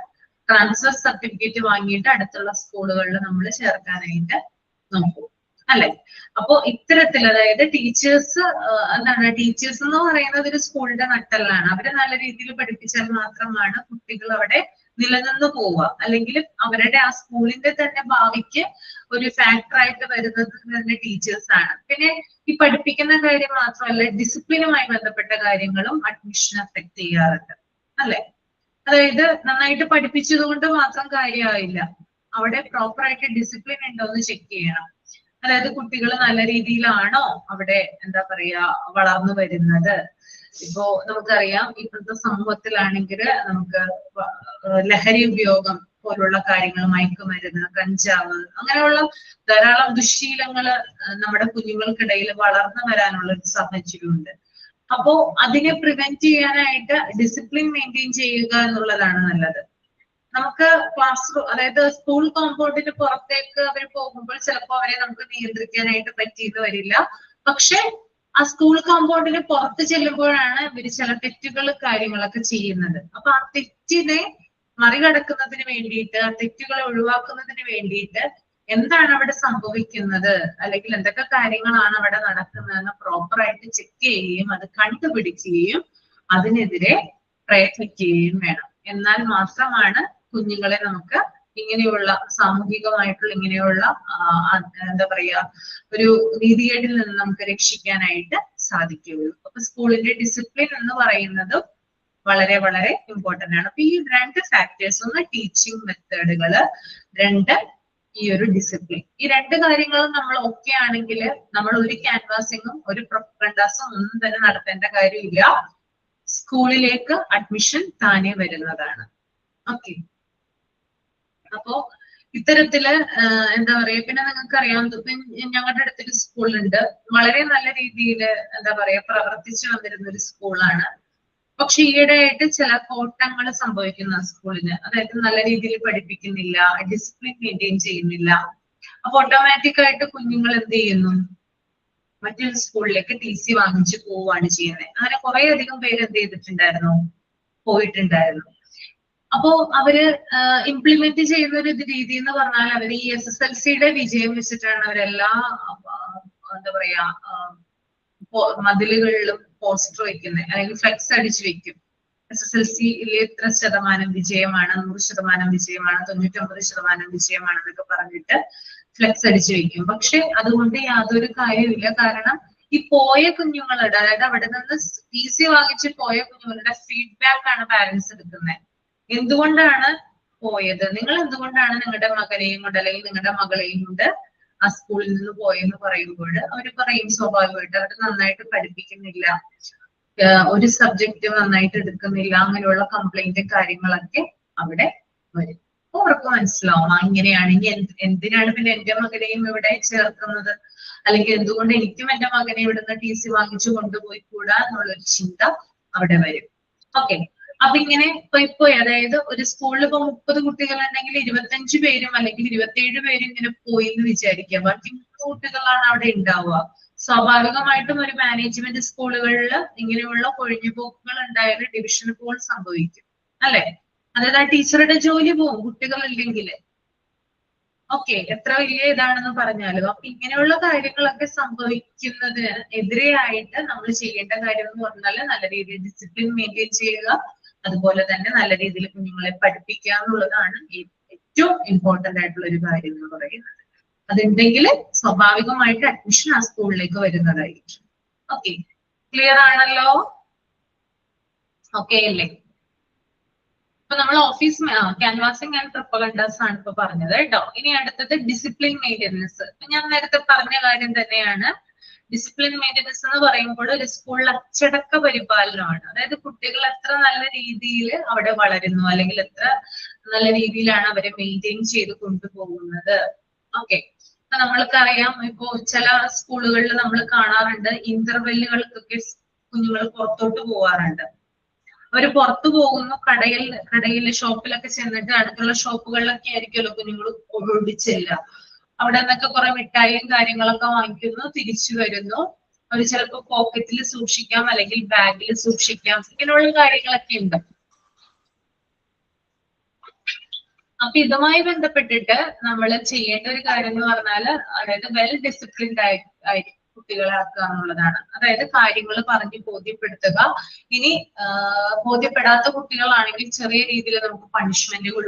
ട്രാൻസ്ഫർ സർട്ടിഫിക്കറ്റ് വാങ്ങിയിട്ട് അടുത്തുള്ള സ്കൂളുകളിൽ നമ്മൾ ചേർക്കാനായിട്ട് നോക്കും അല്ലെ. അപ്പോ ഇത്തരത്തിൽ, അതായത് ടീച്ചേഴ്സ് ടീച്ചേഴ്സ് എന്ന് പറയുന്നത് ഒരു സ്കൂളിന്റെ നട്ടെല്ലാണ്. അവരെ നല്ല രീതിയിൽ പഠിപ്പിച്ചാൽ മാത്രമാണ് കുട്ടികൾ അവിടെ നിലനിന്ന് പോവുക. അല്ലെങ്കിൽ അവരുടെ ആ സ്കൂളിന്റെ തന്നെ ഭാവിക്ക് ഒരു ഫാക്ടറായിട്ട് വരുന്നത് തന്നെ ടീച്ചേഴ്സ് ആണ്. പിന്നെ ഈ പഠിപ്പിക്കുന്ന കാര്യം മാത്രമല്ല, ഡിസിപ്ലിനുമായി ബന്ധപ്പെട്ട കാര്യങ്ങളും അഡ്മിഷൻ അഫക്ട് ചെയ്യാറുണ്ട് അല്ലെ. അതായത് നന്നായിട്ട് പഠിപ്പിച്ചത് കൊണ്ട് മാത്രം കാര്യമായില്ല, അവിടെ പ്രോപ്പർ ആയിട്ട് ഡിസിപ്ലിൻ ഉണ്ടോ എന്ന് ചെക്ക് ചെയ്യണം. അതായത് കുട്ടികൾ നല്ല രീതിയിലാണോ അവിടെ വളർന്നു വരുന്നത്. ഇപ്പോ നമുക്കറിയാം, ഇപ്പോഴത്തെ സമൂഹത്തിലാണെങ്കിൽ നമുക്ക് ലഹരി ഉപയോഗം പോലുള്ള കാര്യങ്ങൾ, മയക്കുമരുന്ന്, കഞ്ചാവ്, അങ്ങനെയുള്ള ധാരാളം ദുശ്ശീലങ്ങള് നമ്മുടെ കുഞ്ഞുങ്ങൾക്കിടയിൽ വളർന്നു വരാനുള്ള ഒരു സാഹചര്യമുണ്ട്. അപ്പോ അതിനെ പ്രിവെന്റ് ചെയ്യാനായിട്ട് ഡിസിപ്ലിൻ മെയിൻറ്റെയിൻ ചെയ്യുക എന്നുള്ളതാണ് നല്ലത്. നമുക്ക് ക്ലാസ് റൂം, അതായത് സ്കൂൾ കോമ്പൗണ്ടിന് പുറത്തേക്ക് അവർ പോകുമ്പോൾ ചിലപ്പോൾ അവരെ നമുക്ക് നിയന്ത്രിക്കാനായിട്ട് പറ്റിയെന്ന് വരില്ല. പക്ഷെ ആ സ്കൂൾ കോമ്പൗണ്ടിന് പുറത്ത് ചെല്ലുമ്പോഴാണ് ഇവര് ചില തെറ്റുകൾ കാര്യങ്ങളൊക്കെ ചെയ്യുന്നത്. അപ്പൊ ആ തെറ്റിനെ മറികടക്കുന്നതിന് വേണ്ടിയിട്ട്, ആ തെറ്റുകളെ ഒഴിവാക്കുന്നതിന് വേണ്ടിയിട്ട് എന്താണ് അവിടെ സംഭവിക്കുന്നത്, അല്ലെങ്കിൽ എന്തൊക്കെ കാര്യങ്ങളാണ് അവിടെ നടക്കുന്നതെന്ന് പ്രോപ്പറായിട്ട് ചെക്ക് ചെയ്യുകയും അത് കണ്ടുപിടിക്കുകയും അതിനെതിരെ പ്രയത്നിക്കുകയും വേണം. എന്നാൽ മാത്രമാണ് കുഞ്ഞുങ്ങളെ നമുക്ക് ഇങ്ങനെയുള്ള സാമൂഹികമായിട്ടുള്ള ഇങ്ങനെയുള്ള ഒരു രീതികേടിൽ നിന്ന് നമുക്ക് രക്ഷിക്കാനായിട്ട് സാധിക്കുകയുള്ളൂ. അപ്പൊ സ്കൂളിന്റെ ഡിസിപ്ലിൻ എന്ന് പറയുന്നത് വളരെ വളരെ ഇമ്പോർട്ടന്റ് ആണ്. അപ്പൊ ഈ 2 ഫാക്ടേഴ്സ്, ഒന്ന് ടീച്ചിങ് മെത്തേഡുകള്, 2 ഈ ഒരു ഡിസിപ്ലിൻ, ഈ 2 കാര്യങ്ങളും നമ്മൾ ഓക്കെ ആണെങ്കിൽ നമ്മൾ ഒരു ക്യാൻവാസിങ്ങും ഒരു പ്രൊപ്പഗൻഡാസും ഒന്നും തന്നെ നടത്തേണ്ട കാര്യമില്ല. സ്കൂളിലേക്ക് അഡ്മിഷൻ താനെ വരുന്നതാണ്. ഓക്കെ. അപ്പോ ഇത്തരത്തില് പിന്നെ നിങ്ങൾക്കറിയാം, ഞങ്ങളുടെ അടുത്തൊരു സ്കൂളുണ്ട്, വളരെ നല്ല രീതിയിൽ പ്രവർത്തിച്ചു വന്നിരുന്ന ഒരു സ്കൂളാണ്. പക്ഷെ ഈയിടെയായിട്ട് ചില കോട്ടങ്ങൾ സംഭവിക്കുന്ന സ്കൂളിന്, അതായത് നല്ല രീതിയിൽ പഠിപ്പിക്കുന്നില്ല, ഡിസിപ്ലിൻ മെയിൻറ്റെയിൻ ചെയ്യുന്നില്ല. അപ്പൊ ഓട്ടോമാറ്റിക് ആയിട്ട് കുഞ്ഞുങ്ങൾ എന്ത് ചെയ്യുന്നു, മറ്റൊരു സ്കൂളിലേക്ക് TC വാങ്ങിച്ചു പോവുകയാണ് ചെയ്യുന്നത്. അങ്ങനെ കുറെ അധികം പേര് എന്ത് ചെയ്തിട്ടുണ്ടായിരുന്നു, പോയിട്ടുണ്ടായിരുന്നു. അപ്പോ അവര് ഇംപ്ലിമെന്റ് ചെയ്യുന്ന ഒരു രീതി എന്ന് പറഞ്ഞാൽ അവർ ഈ SSLCയുടെ വിജയം വെച്ചിട്ടാണ് അവരെല്ലാ എന്താ പറയാ മതിലുകളിലും പോസ്റ്റർ വെക്കുന്നത്, അല്ലെങ്കിൽ ഫ്ലെക്സ് അടിച്ചു വെക്കും. SSLCയിൽ ഇത്ര ശതമാനം വിജയമാണ്, 100% വിജയമാണ്, 99% വിജയമാണെന്നൊക്കെ പറഞ്ഞിട്ട് ഫ്ലെക്സ് അടിച്ചു വെക്കും. പക്ഷെ അതുകൊണ്ട് യാതൊരു കാര്യമില്ല. കാരണം ഈ പോയ കുഞ്ഞുങ്ങളുടെ, അതായത് അവിടെ നിന്ന് TC വാങ്ങിച്ച് പോയ കുഞ്ഞുങ്ങളുടെ ഫീഡ്ബാക്ക് ആണ് പാരന്റ്സ് എടുക്കുന്നത്. എന്തുകൊണ്ടാണ് പോയത്, നിങ്ങൾ എന്തുകൊണ്ടാണ് നിങ്ങളുടെ മകനെയും കൊണ്ട് അല്ലെങ്കിൽ നിങ്ങളുടെ മകളെയും കൊണ്ട് ആ സ്കൂളിൽ നിന്ന് പോയെന്ന് പറയുമ്പോൾ അവര് പറയും സ്വാഭാവികമായിട്ട് അവർ നന്നായിട്ട് പഠിപ്പിക്കുന്നില്ല, ഒരു സബ്ജക്റ്റ് നന്നായിട്ട് എടുക്കുന്നില്ല, അങ്ങനെയുള്ള കംപ്ലൈന്റ് കാര്യങ്ങളൊക്കെ അവിടെ വരും. അപ്പൊ അവർക്ക് മനസ്സിലാവും ഇങ്ങനെയാണ്, ഇനി എന്തിനാണ് പിന്നെ എന്റെ മകനെയും ഇവിടെ ചേർക്കുന്നത്, അല്ലെങ്കിൽ എന്തുകൊണ്ട് എനിക്കും എന്റെ മകനെ ഇവിടുന്ന് TC വാങ്ങിച്ചു കൊണ്ടുപോയി കൂടാ എന്നുള്ളൊരു ചിന്ത അവിടെ വരും. ഓക്കെ, അപ്പൊ ഇങ്ങനെ പോയി അതായത് ഒരു സ്കൂളിൽ ഇപ്പൊ 30 കുട്ടികളുണ്ടെങ്കിൽ 25 പേരും അല്ലെങ്കിൽ 27 പേരും ഇങ്ങനെ പോയി എന്ന് വിചാരിക്കുക. ബാക്കി 3 കുട്ടികളാണ് അവിടെ ഉണ്ടാവുക. സ്വാഭാവികമായിട്ടും ഒരു മാനേജ്മെന്റ് സ്കൂളുകളിൽ ഇങ്ങനെയുള്ള കൊഴിഞ്ഞുപോക്കുകൾ ഉണ്ടായാൽ ഡിവിഷൻ പോൾ സംഭവിക്കും, അല്ലെ? അതായത് ആ ടീച്ചറുടെ ജോലി പോകും കുട്ടികളില്ലെങ്കിൽ. ഓക്കെ, എത്ര വലിയ ഇതാണെന്ന് പറഞ്ഞാലും. അപ്പൊ ഇങ്ങനെയുള്ള കാര്യങ്ങളൊക്കെ സംഭവിക്കുന്നതിന് എതിരെയായിട്ട് നമ്മൾ ചെയ്യേണ്ട കാര്യം എന്ന് പറഞ്ഞാൽ നല്ല രീതിയിൽ ഡിസിപ്ലിൻ മെയിൻറ്റെയിൻ ചെയ്യുക, അതുപോലെ തന്നെ നല്ല രീതിയിൽ കുഞ്ഞുങ്ങളെ പഠിപ്പിക്കുക എന്നുള്ളതാണ് ഏറ്റവും ഇമ്പോർട്ടന്റ് ആയിട്ടുള്ള ഒരു കാര്യം എന്ന് പറയുന്നത്. അതുണ്ടെങ്കിൽ സ്വാഭാവികമായിട്ട് അഡ്മിഷൻ ആ സ്കൂളിലേക്ക് വരുന്നതായിരിക്കും. ഓക്കെ, ക്ലിയർ ആണല്ലോ? ഓക്കെ അല്ലേ? അപ്പൊ നമ്മൾ ഓഫീസ് ക്യാൻവാസിംഗ് ആൻഡ് പ്രൊപ്പഗൻഡാസ് ആണ് ഇപ്പൊ പറഞ്ഞത് കേട്ടോ. ഇനി അടുത്തത് ഡിസിപ്ലിൻ മെയിൻ്റെനൻസ്. ഞാൻ നേരത്തെ പറഞ്ഞ കാര്യം തന്നെയാണ്. ഡിസിപ്ലിൻ മെയിൻ്റെനൻസ് എന്ന് പറയുമ്പോൾ ഒരു സ്കൂളിൽ അച്ചടക്ക പരിപാലനമാണ്. അതായത് കുട്ടികൾ എത്ര നല്ല രീതിയിൽ അവിടെ വളരുന്നു, അല്ലെങ്കിൽ എത്ര നല്ല രീതിയിലാണ് അവരെ മെയിൻറ്റെയിൻ ചെയ്ത് കൊണ്ടുപോകുന്നത്. ഓക്കെ, നമ്മൾക്കറിയാം ഇപ്പോ ചില സ്കൂളുകളിൽ നമ്മൾ കാണാറുണ്ട് ഇന്റർവെല്ലുകൾക്കൊക്കെ കുഞ്ഞുങ്ങൾ പുറത്തോട്ട് പോവാറുണ്ട്. അവര് പുറത്തു പോകുന്നു, കടയിൽ ഷോപ്പിലൊക്കെ ചെന്നിട്ട് അടുത്തുള്ള ഷോപ്പുകളിലൊക്കെ ആയിരിക്കുമല്ലോ കുഞ്ഞുങ്ങൾ ഓടിച്ചില്ല. അവിടെ നിന്നൊക്കെ കുറെ മിഠായിയും കാര്യങ്ങളൊക്കെ വാങ്ങിക്കുന്നു, തിരിച്ചു വരുന്നു. അവർ ചിലപ്പോൾ പോക്കറ്റിൽ സൂക്ഷിക്കാം, അല്ലെങ്കിൽ ബാഗിൽ സൂക്ഷിക്കാം, ഇങ്ങനെയുള്ള കാര്യങ്ങളൊക്കെ ഉണ്ട്. അപ്പൊ ഇതുമായി ബന്ധപ്പെട്ടിട്ട് നമ്മൾ ചെയ്യേണ്ട ഒരു കാര്യം എന്ന് പറഞ്ഞാല്, അതായത് വെൽ ഡിസിപ്ലിൻഡ് ആയി കുട്ടികളെ ആക്കുക എന്നുള്ളതാണ്. അതായത് കാര്യങ്ങൾ പറഞ്ഞ് ബോധ്യപ്പെടുത്തുക. ഇനി ബോധ്യപ്പെടാത്ത കുട്ടികളാണെങ്കിൽ ചെറിയ രീതിയിൽ നമുക്ക് പണിഷ്മെന്റുകൾ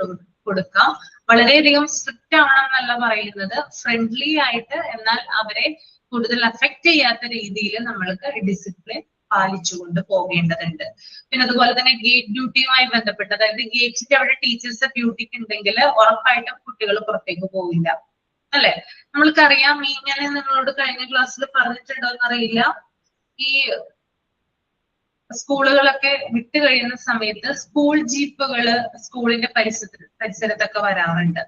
കൊടുക്കാം. വളരെയധികം സ്ട്രിക്റ്റ് ആവണമെന്നല്ല പറയുന്നത്, ഫ്രണ്ട്ലി ആയിട്ട്, എന്നാൽ അവരെ കൂടുതൽ അഫക്റ്റ് ചെയ്യാത്ത രീതിയിൽ നമ്മൾക്ക് ഡിസിപ്ലിൻ പാലിച്ചുകൊണ്ട് പോകേണ്ടതുണ്ട്. പിന്നെ അതുപോലെ തന്നെ ഗേറ്റ് ഡ്യൂട്ടിയുമായി ബന്ധപ്പെട്ട്, അതായത് ഗേറ്റിന്റെ അവിടെ ടീച്ചേഴ്സ് ഡ്യൂട്ടിക്ക് ഉണ്ടെങ്കിൽ ഉറപ്പായിട്ടും കുട്ടികൾ പുറത്തേക്ക് പോകില്ല, അല്ലെ? നമ്മൾക്കറിയാം, ഞാൻ നിങ്ങളോട് കഴിഞ്ഞ ക്ലാസ്സിൽ പറഞ്ഞിട്ടുണ്ടോ എന്നറിയില്ല, ഈ സ്കൂളുകളൊക്കെ വിട്ട് കഴിയുന്ന സമയത്ത് സ്കൂൾ ജീപ്പുകള് സ്കൂളിന്റെ പരിസരത്തൊക്കെ വരാറുണ്ട്.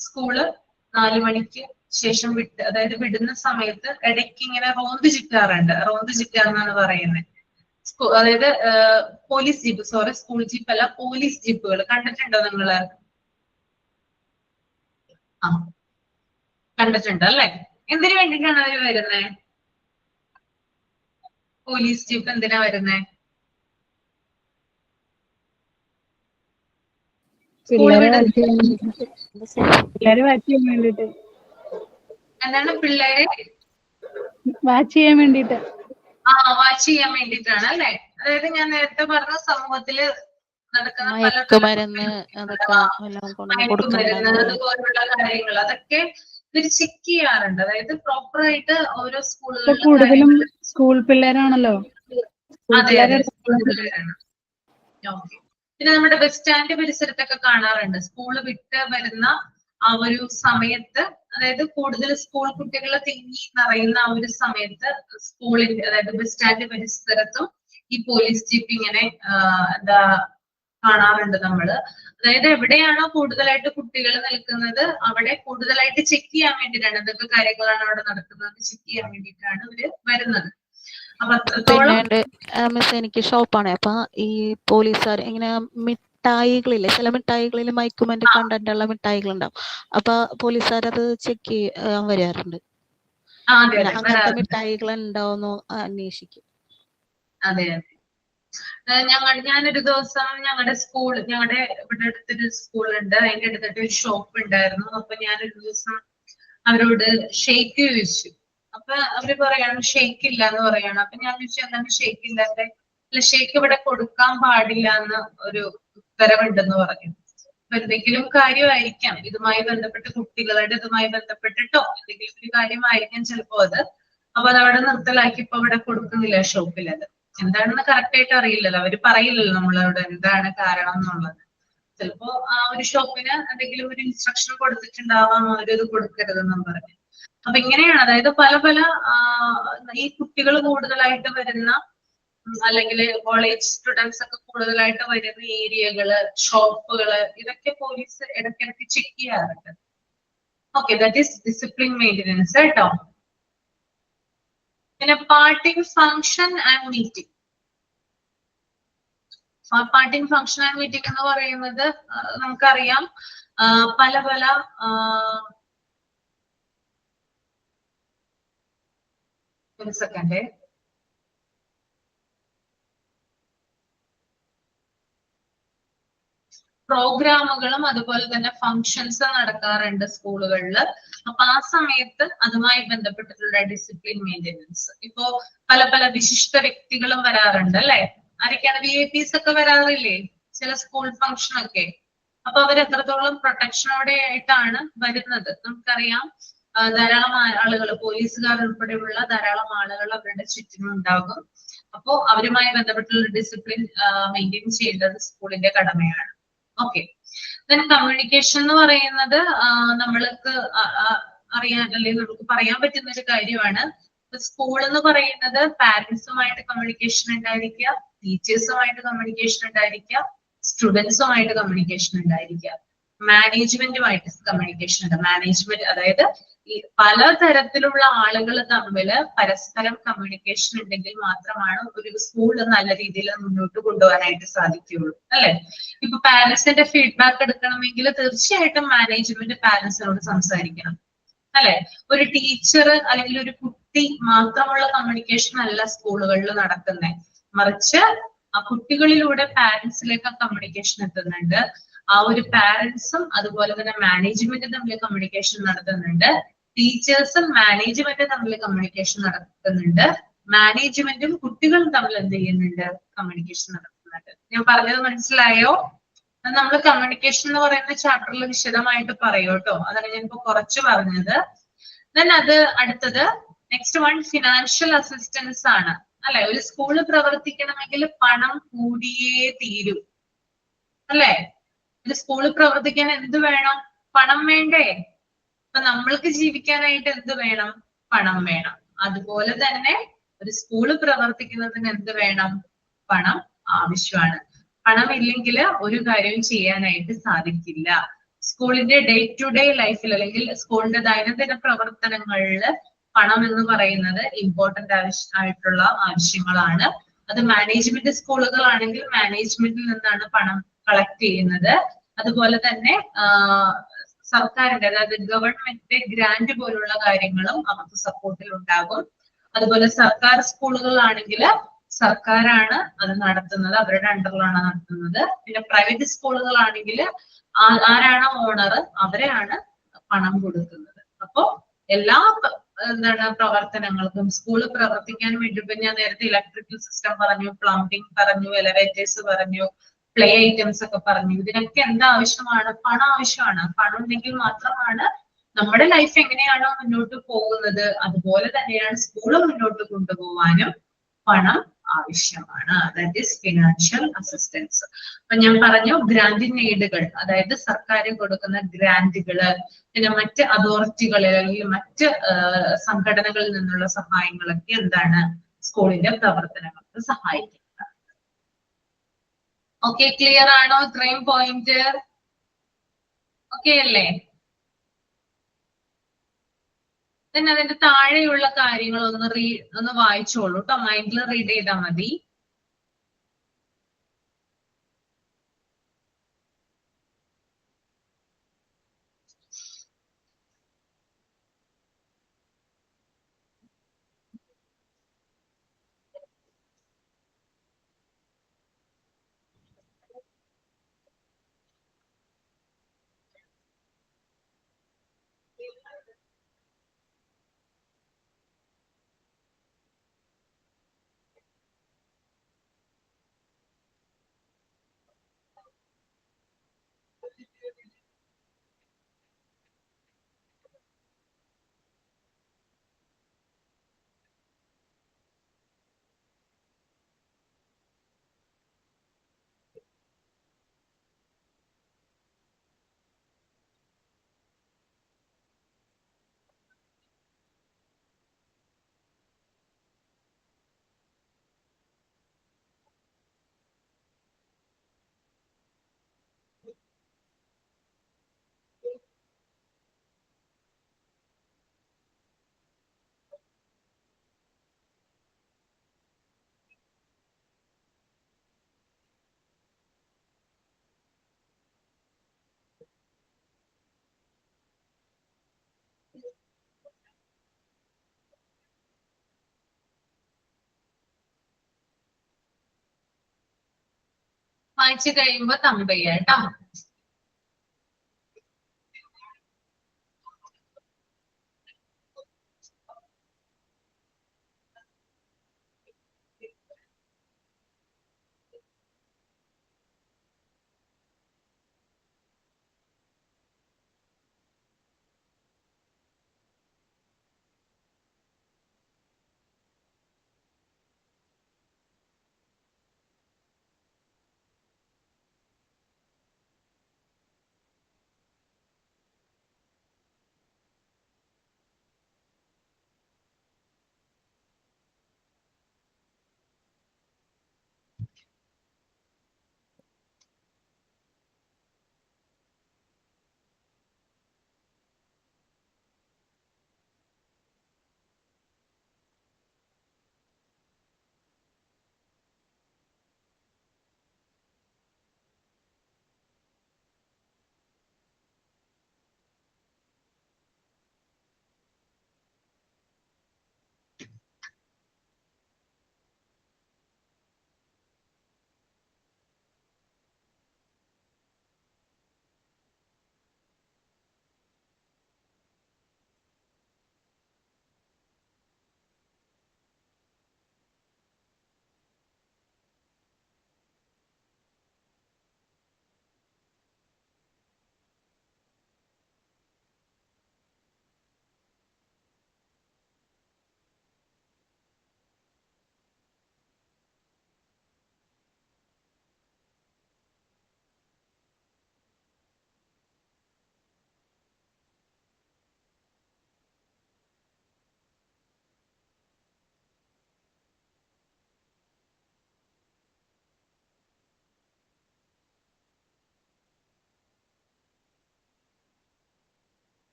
സ്കൂള് 4 മണിക്ക് ശേഷം അതായത് വിടുന്ന സമയത്ത് ഇടയ്ക്ക് ഇങ്ങനെ റോന്ത് ചുറ്റാറുണ്ട്. റോന്ത് ചുറ്റാന്നാണ് പറയുന്നത്. അതായത് police jeep, sorry school jeep അല്ല, പോലീസ് ജീപ്പുകൾ കണ്ടിട്ടുണ്ടോ നിങ്ങള്? ആ, കണ്ടിട്ടുണ്ട് അല്ലെ? എന്തിനു വേണ്ടിയിട്ടാണ് അവര് വരുന്നത്? പോലീസ് ജീപ്പ് എന്തിനാ വരുന്നേ? പിള്ളേരെ വാച്ച് ചെയ്യാൻ വേണ്ടിട്ട്. എന്താണ്? പിള്ളേരെ വാച്ച് ചെയ്യാൻ വേണ്ടിട്ട്. വാച്ച് ചെയ്യാൻ വേണ്ടിയിട്ടാണ് അല്ലെ? അതായത് ഞാൻ നേരത്തെ പറഞ്ഞ സമൂഹത്തില് നടക്കുന്ന മയക്കുമരുന്ന് അതുപോലുള്ള കാര്യങ്ങൾ, അതൊക്കെ ഇവർ ചെക്ക് ചെയ്യാറുണ്ട്. അതായത് പ്രോപ്പർ ആയിട്ട് ഓരോ സ്കൂളുകളിലും കൂടുതലും സ്കൂൾ പിള്ളേരാണല്ലോ. അതെ, പിള്ളേരാണ്. ഓക്കെ, പിന്നെ നമ്മുടെ ബസ് സ്റ്റാൻഡ് പരിസരത്തൊക്കെ കാണാറുണ്ട്. സ്കൂള് വിട്ട് വരുന്ന ആ ഒരു സമയത്ത്, അതായത് കൂടുതൽ സ്കൂൾ കുട്ടികൾ തിങ്ങി നിറയുന്ന ആ ഒരു സമയത്ത് സ്കൂളിന്റെ, അതായത് ബസ് സ്റ്റാൻഡ് പരിസരത്തും ഈ പോലീസ് ജീപ്പ് ഇങ്ങനെ എന്താ കാണാറുണ്ട് നമ്മള്. അതായത് എവിടെയാണോ കൂടുതലായിട്ട് കുട്ടികൾ നിൽക്കുന്നത് അവിടെ കൂടുതലായിട്ട് ചെക്ക് ചെയ്യാൻ വേണ്ടിയിട്ടാണ്, എന്തൊക്കെ കാര്യങ്ങളാണ് അവിടെ നടക്കുന്നത് ചെക്ക് ചെയ്യാൻ വേണ്ടിയിട്ടാണ് ഇവര് വരുന്നത്. അപ്പൊ അത്രത്തോളം മിസ്, എനിക്ക് ഷോപ്പാണ്. അപ്പൊ ഈ പോലീസുകാർ ഇങ്ങനെ മിഠായികളില്ലേ, ചില മിഠായികളിൽ മയക്കുമരുന്ന് കണ്ടന്റ് ഉള്ള മിഠായികൾ ഉണ്ടാവും. അപ്പൊ പോലീസുകാർ അത് ചെക്ക് ചെയ്യാൻ വരാറുണ്ട്. അങ്ങനത്തെ മിഠായികൾ ഉണ്ടാവുന്നു അന്വേഷിക്കും. അതെ, ഞാനൊരു ദിവസം ഞങ്ങളുടെ ഇവിടെ അടുത്തൊരു സ്കൂളുണ്ട്, അതിന്റെ അടുത്തിട്ട് ഒരു ഷോപ്പ് ഉണ്ടായിരുന്നു. അപ്പൊ ഞാനൊരു ദിവസം അവരോട് ഷേക്ക് ചോദിച്ചു. അപ്പൊ അവര് പറയാണ് ഷേക്ക് ഇല്ല എന്ന് പറയാണ്. അപ്പൊ ഞാൻ ചോദിച്ചു എന്താണ് ഷേക്ക് ഇല്ലാത്ത? അല്ല, ഷേക്ക് ഇവിടെ കൊടുക്കാൻ പാടില്ല എന്ന് ഒരു ഉത്തരവുണ്ടെന്ന് പറഞ്ഞു. അപ്പൊ എന്തെങ്കിലും കാര്യമായിരിക്കാം ഇതുമായി ബന്ധപ്പെട്ട്, കുട്ടികളുടെ ഇതുമായി ബന്ധപ്പെട്ടിട്ടോ എന്തെങ്കിലും ഒരു കാര്യമായിരിക്കാം ചിലപ്പോ അത്. അപ്പൊ അതവിടെ നിർത്തലാക്കി ഇപ്പൊ ഇവിടെ കൊടുക്കുന്നില്ല ഷോപ്പിൽ. അത് എന്താണെന്ന് കറക്റ്റ് ആയിട്ട് അറിയില്ലല്ലോ, അവര് പറയില്ലല്ലോ നമ്മളവിടെ എന്താണ് കാരണം എന്നുള്ളത്. ചിലപ്പോ ആ ഒരു ഷോപ്പിന് എന്തെങ്കിലും ഒരു ഇൻസ്ട്രക്ഷൻ കൊടുത്തിട്ടുണ്ടാവാം അവരത് കൊടുക്കരുതെന്നും പറഞ്ഞു. അപ്പൊ ഇങ്ങനെയാണ്, അതായത് പല പല ഈ കുട്ടികൾ കൂടുതലായിട്ട് വരുന്ന അല്ലെങ്കിൽ കോളേജ് സ്റ്റുഡൻസ് ഒക്കെ കൂടുതലായിട്ട് വരുന്ന ഏരിയകള്, ഷോപ്പുകള്, ഇതൊക്കെ പോലീസ് ഇടയ്ക്കിടയ്ക്ക് ചെക്ക് ചെയ്യാറുണ്ട്. Okay, that is discipline maintenance കേട്ടോ. പിന്നെ parting function and meeting. Parting function and meeting എന്ന് പറയുന്നത് നമുക്കറിയാം പല പല ഒരു സെക്കൻഡ്, പ്രോഗ്രാമുകളും അതുപോലെ തന്നെ ഫങ്ഷൻസ് നടക്കാറുണ്ട് സ്കൂളുകളിൽ. അപ്പൊ ആ സമയത്ത് അതുമായി ബന്ധപ്പെട്ടിട്ടുള്ള ഡിസിപ്ലിൻ മെയിൻ്റെനൻസ്. ഇപ്പോ പല പല വിശിഷ്ട വ്യക്തികളും വരാറുണ്ട് അല്ലെ? ആരൊക്കെയാണ്? VIPs ഒക്കെ വരാറില്ലേ ചില സ്കൂൾ ഫംഗ്ഷനൊക്കെ? അപ്പൊ അവർ എത്രത്തോളം പ്രൊട്ടക്ഷനോടെ ആയിട്ടാണ് വരുന്നത് നമുക്കറിയാം. ധാരാളം ആളുകൾ, പോലീസുകാർ ഉൾപ്പെടെയുള്ള ധാരാളം ആളുകൾ അവരുടെ ചുറ്റിനും ഉണ്ടാകും. അപ്പോ അവരുമായി ബന്ധപ്പെട്ടുള്ള ഡിസിപ്ലിൻ മെയിൻറ്റെയിൻ ചെയ്യേണ്ടത് സ്കൂളിന്റെ കടമയാണ്. ഓക്കെ, ദെൻ കമ്മ്യൂണിക്കേഷൻ എന്ന് പറയുന്നത് നമ്മൾക്ക് അറിയാൻ അല്ലെങ്കിൽ നമുക്ക് പറയാൻ പറ്റുന്ന ഒരു കാര്യമാണ്. സ്കൂൾ എന്ന് പറയുന്നത് പാരന്റ്സുമായിട്ട് കമ്മ്യൂണിക്കേഷൻ ഉണ്ടായിരിക്കുക, ടീച്ചേഴ്സുമായിട്ട് കമ്മ്യൂണിക്കേഷൻ ഉണ്ടായിരിക്കുക, സ്റ്റുഡൻസുമായിട്ട് കമ്മ്യൂണിക്കേഷൻ ഉണ്ടായിരിക്കുക, മാനേജ്മെന്റുമായിട്ട് കമ്മ്യൂണിക്കേഷൻ ഉണ്ട്. മാനേജ്മെന്റ് അതായത് ഈ പലതരത്തിലുള്ള ആളുകൾ തമ്മിൽ പരസ്പരം കമ്മ്യൂണിക്കേഷൻ ഉണ്ടെങ്കിൽ മാത്രമാണ് ഒരു സ്കൂൾ നല്ല രീതിയിൽ മുന്നോട്ട് കൊണ്ടുപോകാനായിട്ട് സാധിക്കുകയുള്ളൂ അല്ലെ? ഇപ്പൊ പാരന്റ്സിന്റെ ഫീഡ്ബാക്ക് എടുക്കണമെങ്കിൽ തീർച്ചയായിട്ടും മാനേജ്മെന്റ് പാരന്റ്സിനോട് സംസാരിക്കണം അല്ലെ? ഒരു ടീച്ചർ അല്ലെങ്കിൽ ഒരു കുട്ടി മാത്രമുള്ള കമ്മ്യൂണിക്കേഷൻ അല്ല സ്കൂളുകളിൽ നടക്കുന്നത്, മറിച്ച് ആ കുട്ടികളിലൂടെ പാരന്റ്സിലേക്ക് കമ്മ്യൂണിക്കേഷൻ എത്തുന്നുണ്ട്. ആ ഒരു പാരന്റ്സും അതുപോലെ തന്നെ മാനേജ്മെന്റും തമ്മിൽ കമ്മ്യൂണിക്കേഷൻ നടത്തുന്നുണ്ട്. ടീച്ചേഴ്സും മാനേജ്മെന്റും തമ്മിൽ കമ്മ്യൂണിക്കേഷൻ നടത്തുന്നുണ്ട്. മാനേജ്മെന്റും കുട്ടികളും തമ്മിൽ എന്ത് ചെയ്യുന്നുണ്ട്? കമ്മ്യൂണിക്കേഷൻ നടത്തുന്നുണ്ട്. ഞാൻ പറഞ്ഞത് മനസ്സിലായോ? നമ്മൾ കമ്മ്യൂണിക്കേഷൻ എന്ന് പറയുന്ന ചാപ്റ്ററിൽ വിശദമായിട്ട് പറയൂ കേട്ടോ. അതാണ് ഞാനിപ്പോ കുറച്ച് പറഞ്ഞത്. ദെൻ അത് അടുത്തത് നെക്സ്റ്റ് വൺ ഫിനാൻഷ്യൽ അസിസ്റ്റൻസ് ആണ് അല്ലെ? ഒരു സ്കൂള് പ്രവർത്തിക്കണമെങ്കിൽ പണം കൂടിയേ തീരൂ അല്ലെ? ഒരു സ്കൂള് പ്രവർത്തിക്കാൻ എന്ത് വേണം? പണം വേണ്ടേ? അപ്പൊ നമ്മൾക്ക് ജീവിക്കാനായിട്ട് എന്ത് വേണം? പണം വേണം. അതുപോലെ തന്നെ ഒരു സ്കൂള് പ്രവർത്തിക്കുന്നതിന് എന്ത് വേണം? പണം ആവശ്യമാണ്. പണം ഇല്ലെങ്കിൽ ഒരു കാര്യവും ചെയ്യാനായിട്ട് സാധിക്കില്ല. സ്കൂളിന്റെ ഡേ ടു ഡേ ലൈഫിൽ അല്ലെങ്കിൽ സ്കൂളിന്റെ ദൈനംദിന പ്രവർത്തനങ്ങളിൽ പണം എന്ന് പറയുന്നത് ഇമ്പോർട്ടന്റ് ആയിട്ടുള്ള ആവശ്യങ്ങളാണ്. അത് മാനേജ്മെന്റ് സ്കൂളുകളാണെങ്കിൽ മാനേജ്മെന്റിൽ നിന്നാണ് പണം കളക്ട് ചെയ്യുന്നത്. അതുപോലെ തന്നെ സർക്കാരിന്റെ അതായത് ഗവൺമെന്റിന്റെ ഗ്രാന്റ് പോലുള്ള കാര്യങ്ങളും അവർക്ക് സപ്പോർട്ടിൽ ഉണ്ടാകും. അതുപോലെ സർക്കാർ സ്കൂളുകളാണെങ്കിൽ സർക്കാരാണ് അത് നടത്തുന്നത്, അവരുടെ അണ്ടറിലാണ് നടത്തുന്നത്. പിന്നെ പ്രൈവറ്റ് സ്കൂളുകളാണെങ്കിൽ ആരാണ് ഓണർ അവരെയാണ് പണം കൊടുക്കുന്നത്. അപ്പോ എല്ലാ പ്രവർത്തനങ്ങൾക്കും സ്കൂള് പ്രവർത്തിക്കാൻ വേണ്ടി ഇപ്പൊ ഞാൻ നേരത്തെ ഇലക്ട്രിക്കൽ സിസ്റ്റം പറഞ്ഞു, പ്ലംബിംഗ് പറഞ്ഞു, എലവേറ്റേഴ്സ് പറഞ്ഞു, പ്ലേ ഐറ്റംസ് ഒക്കെ പറഞ്ഞു. ഇതിനൊക്കെ എന്താ ആവശ്യമാണ്? പണം ആവശ്യമാണ്. പണം ഉണ്ടെങ്കിൽ മാത്രമാണ് നമ്മുടെ ലൈഫ് എങ്ങനെയാണോ മുന്നോട്ട് പോകുന്നത് അതുപോലെ തന്നെയാണ് സ്കൂള് മുന്നോട്ട് കൊണ്ടുപോകാനും പണം ആവശ്യമാണ്. That is financial assistance. അപ്പൊ ഞാൻ പറഞ്ഞു ഗ്രാന്റിൻ എയ്ഡുകൾ, അതായത് സർക്കാർ കൊടുക്കുന്ന ഗ്രാന്റുകള്, പിന്നെ മറ്റ് അതോറിറ്റികളിൽ അല്ലെങ്കിൽ മറ്റ് സംഘടനകളിൽ നിന്നുള്ള സഹായങ്ങളൊക്കെ എന്താണ്? സ്കൂളിന്റെ പ്രവർത്തനങ്ങൾക്ക് സഹായിക്കുന്നത്. ഓക്കെ, ക്ലിയർ ആണോ? ഇത്രയും പോയിന്റ് ഓക്കെ അല്ലേ? പിന്നെ അതിന്റെ താഴെയുള്ള കാര്യങ്ങൾ ഒന്ന് വായിച്ചോളൂ കേട്ടോ. മൈൻഡിൽ റീഡ് ചെയ്താൽ മതി. വായിച്ചു കഴിയുമ്പോ തമ്പ് ചെയ്യാം കേട്ടോ.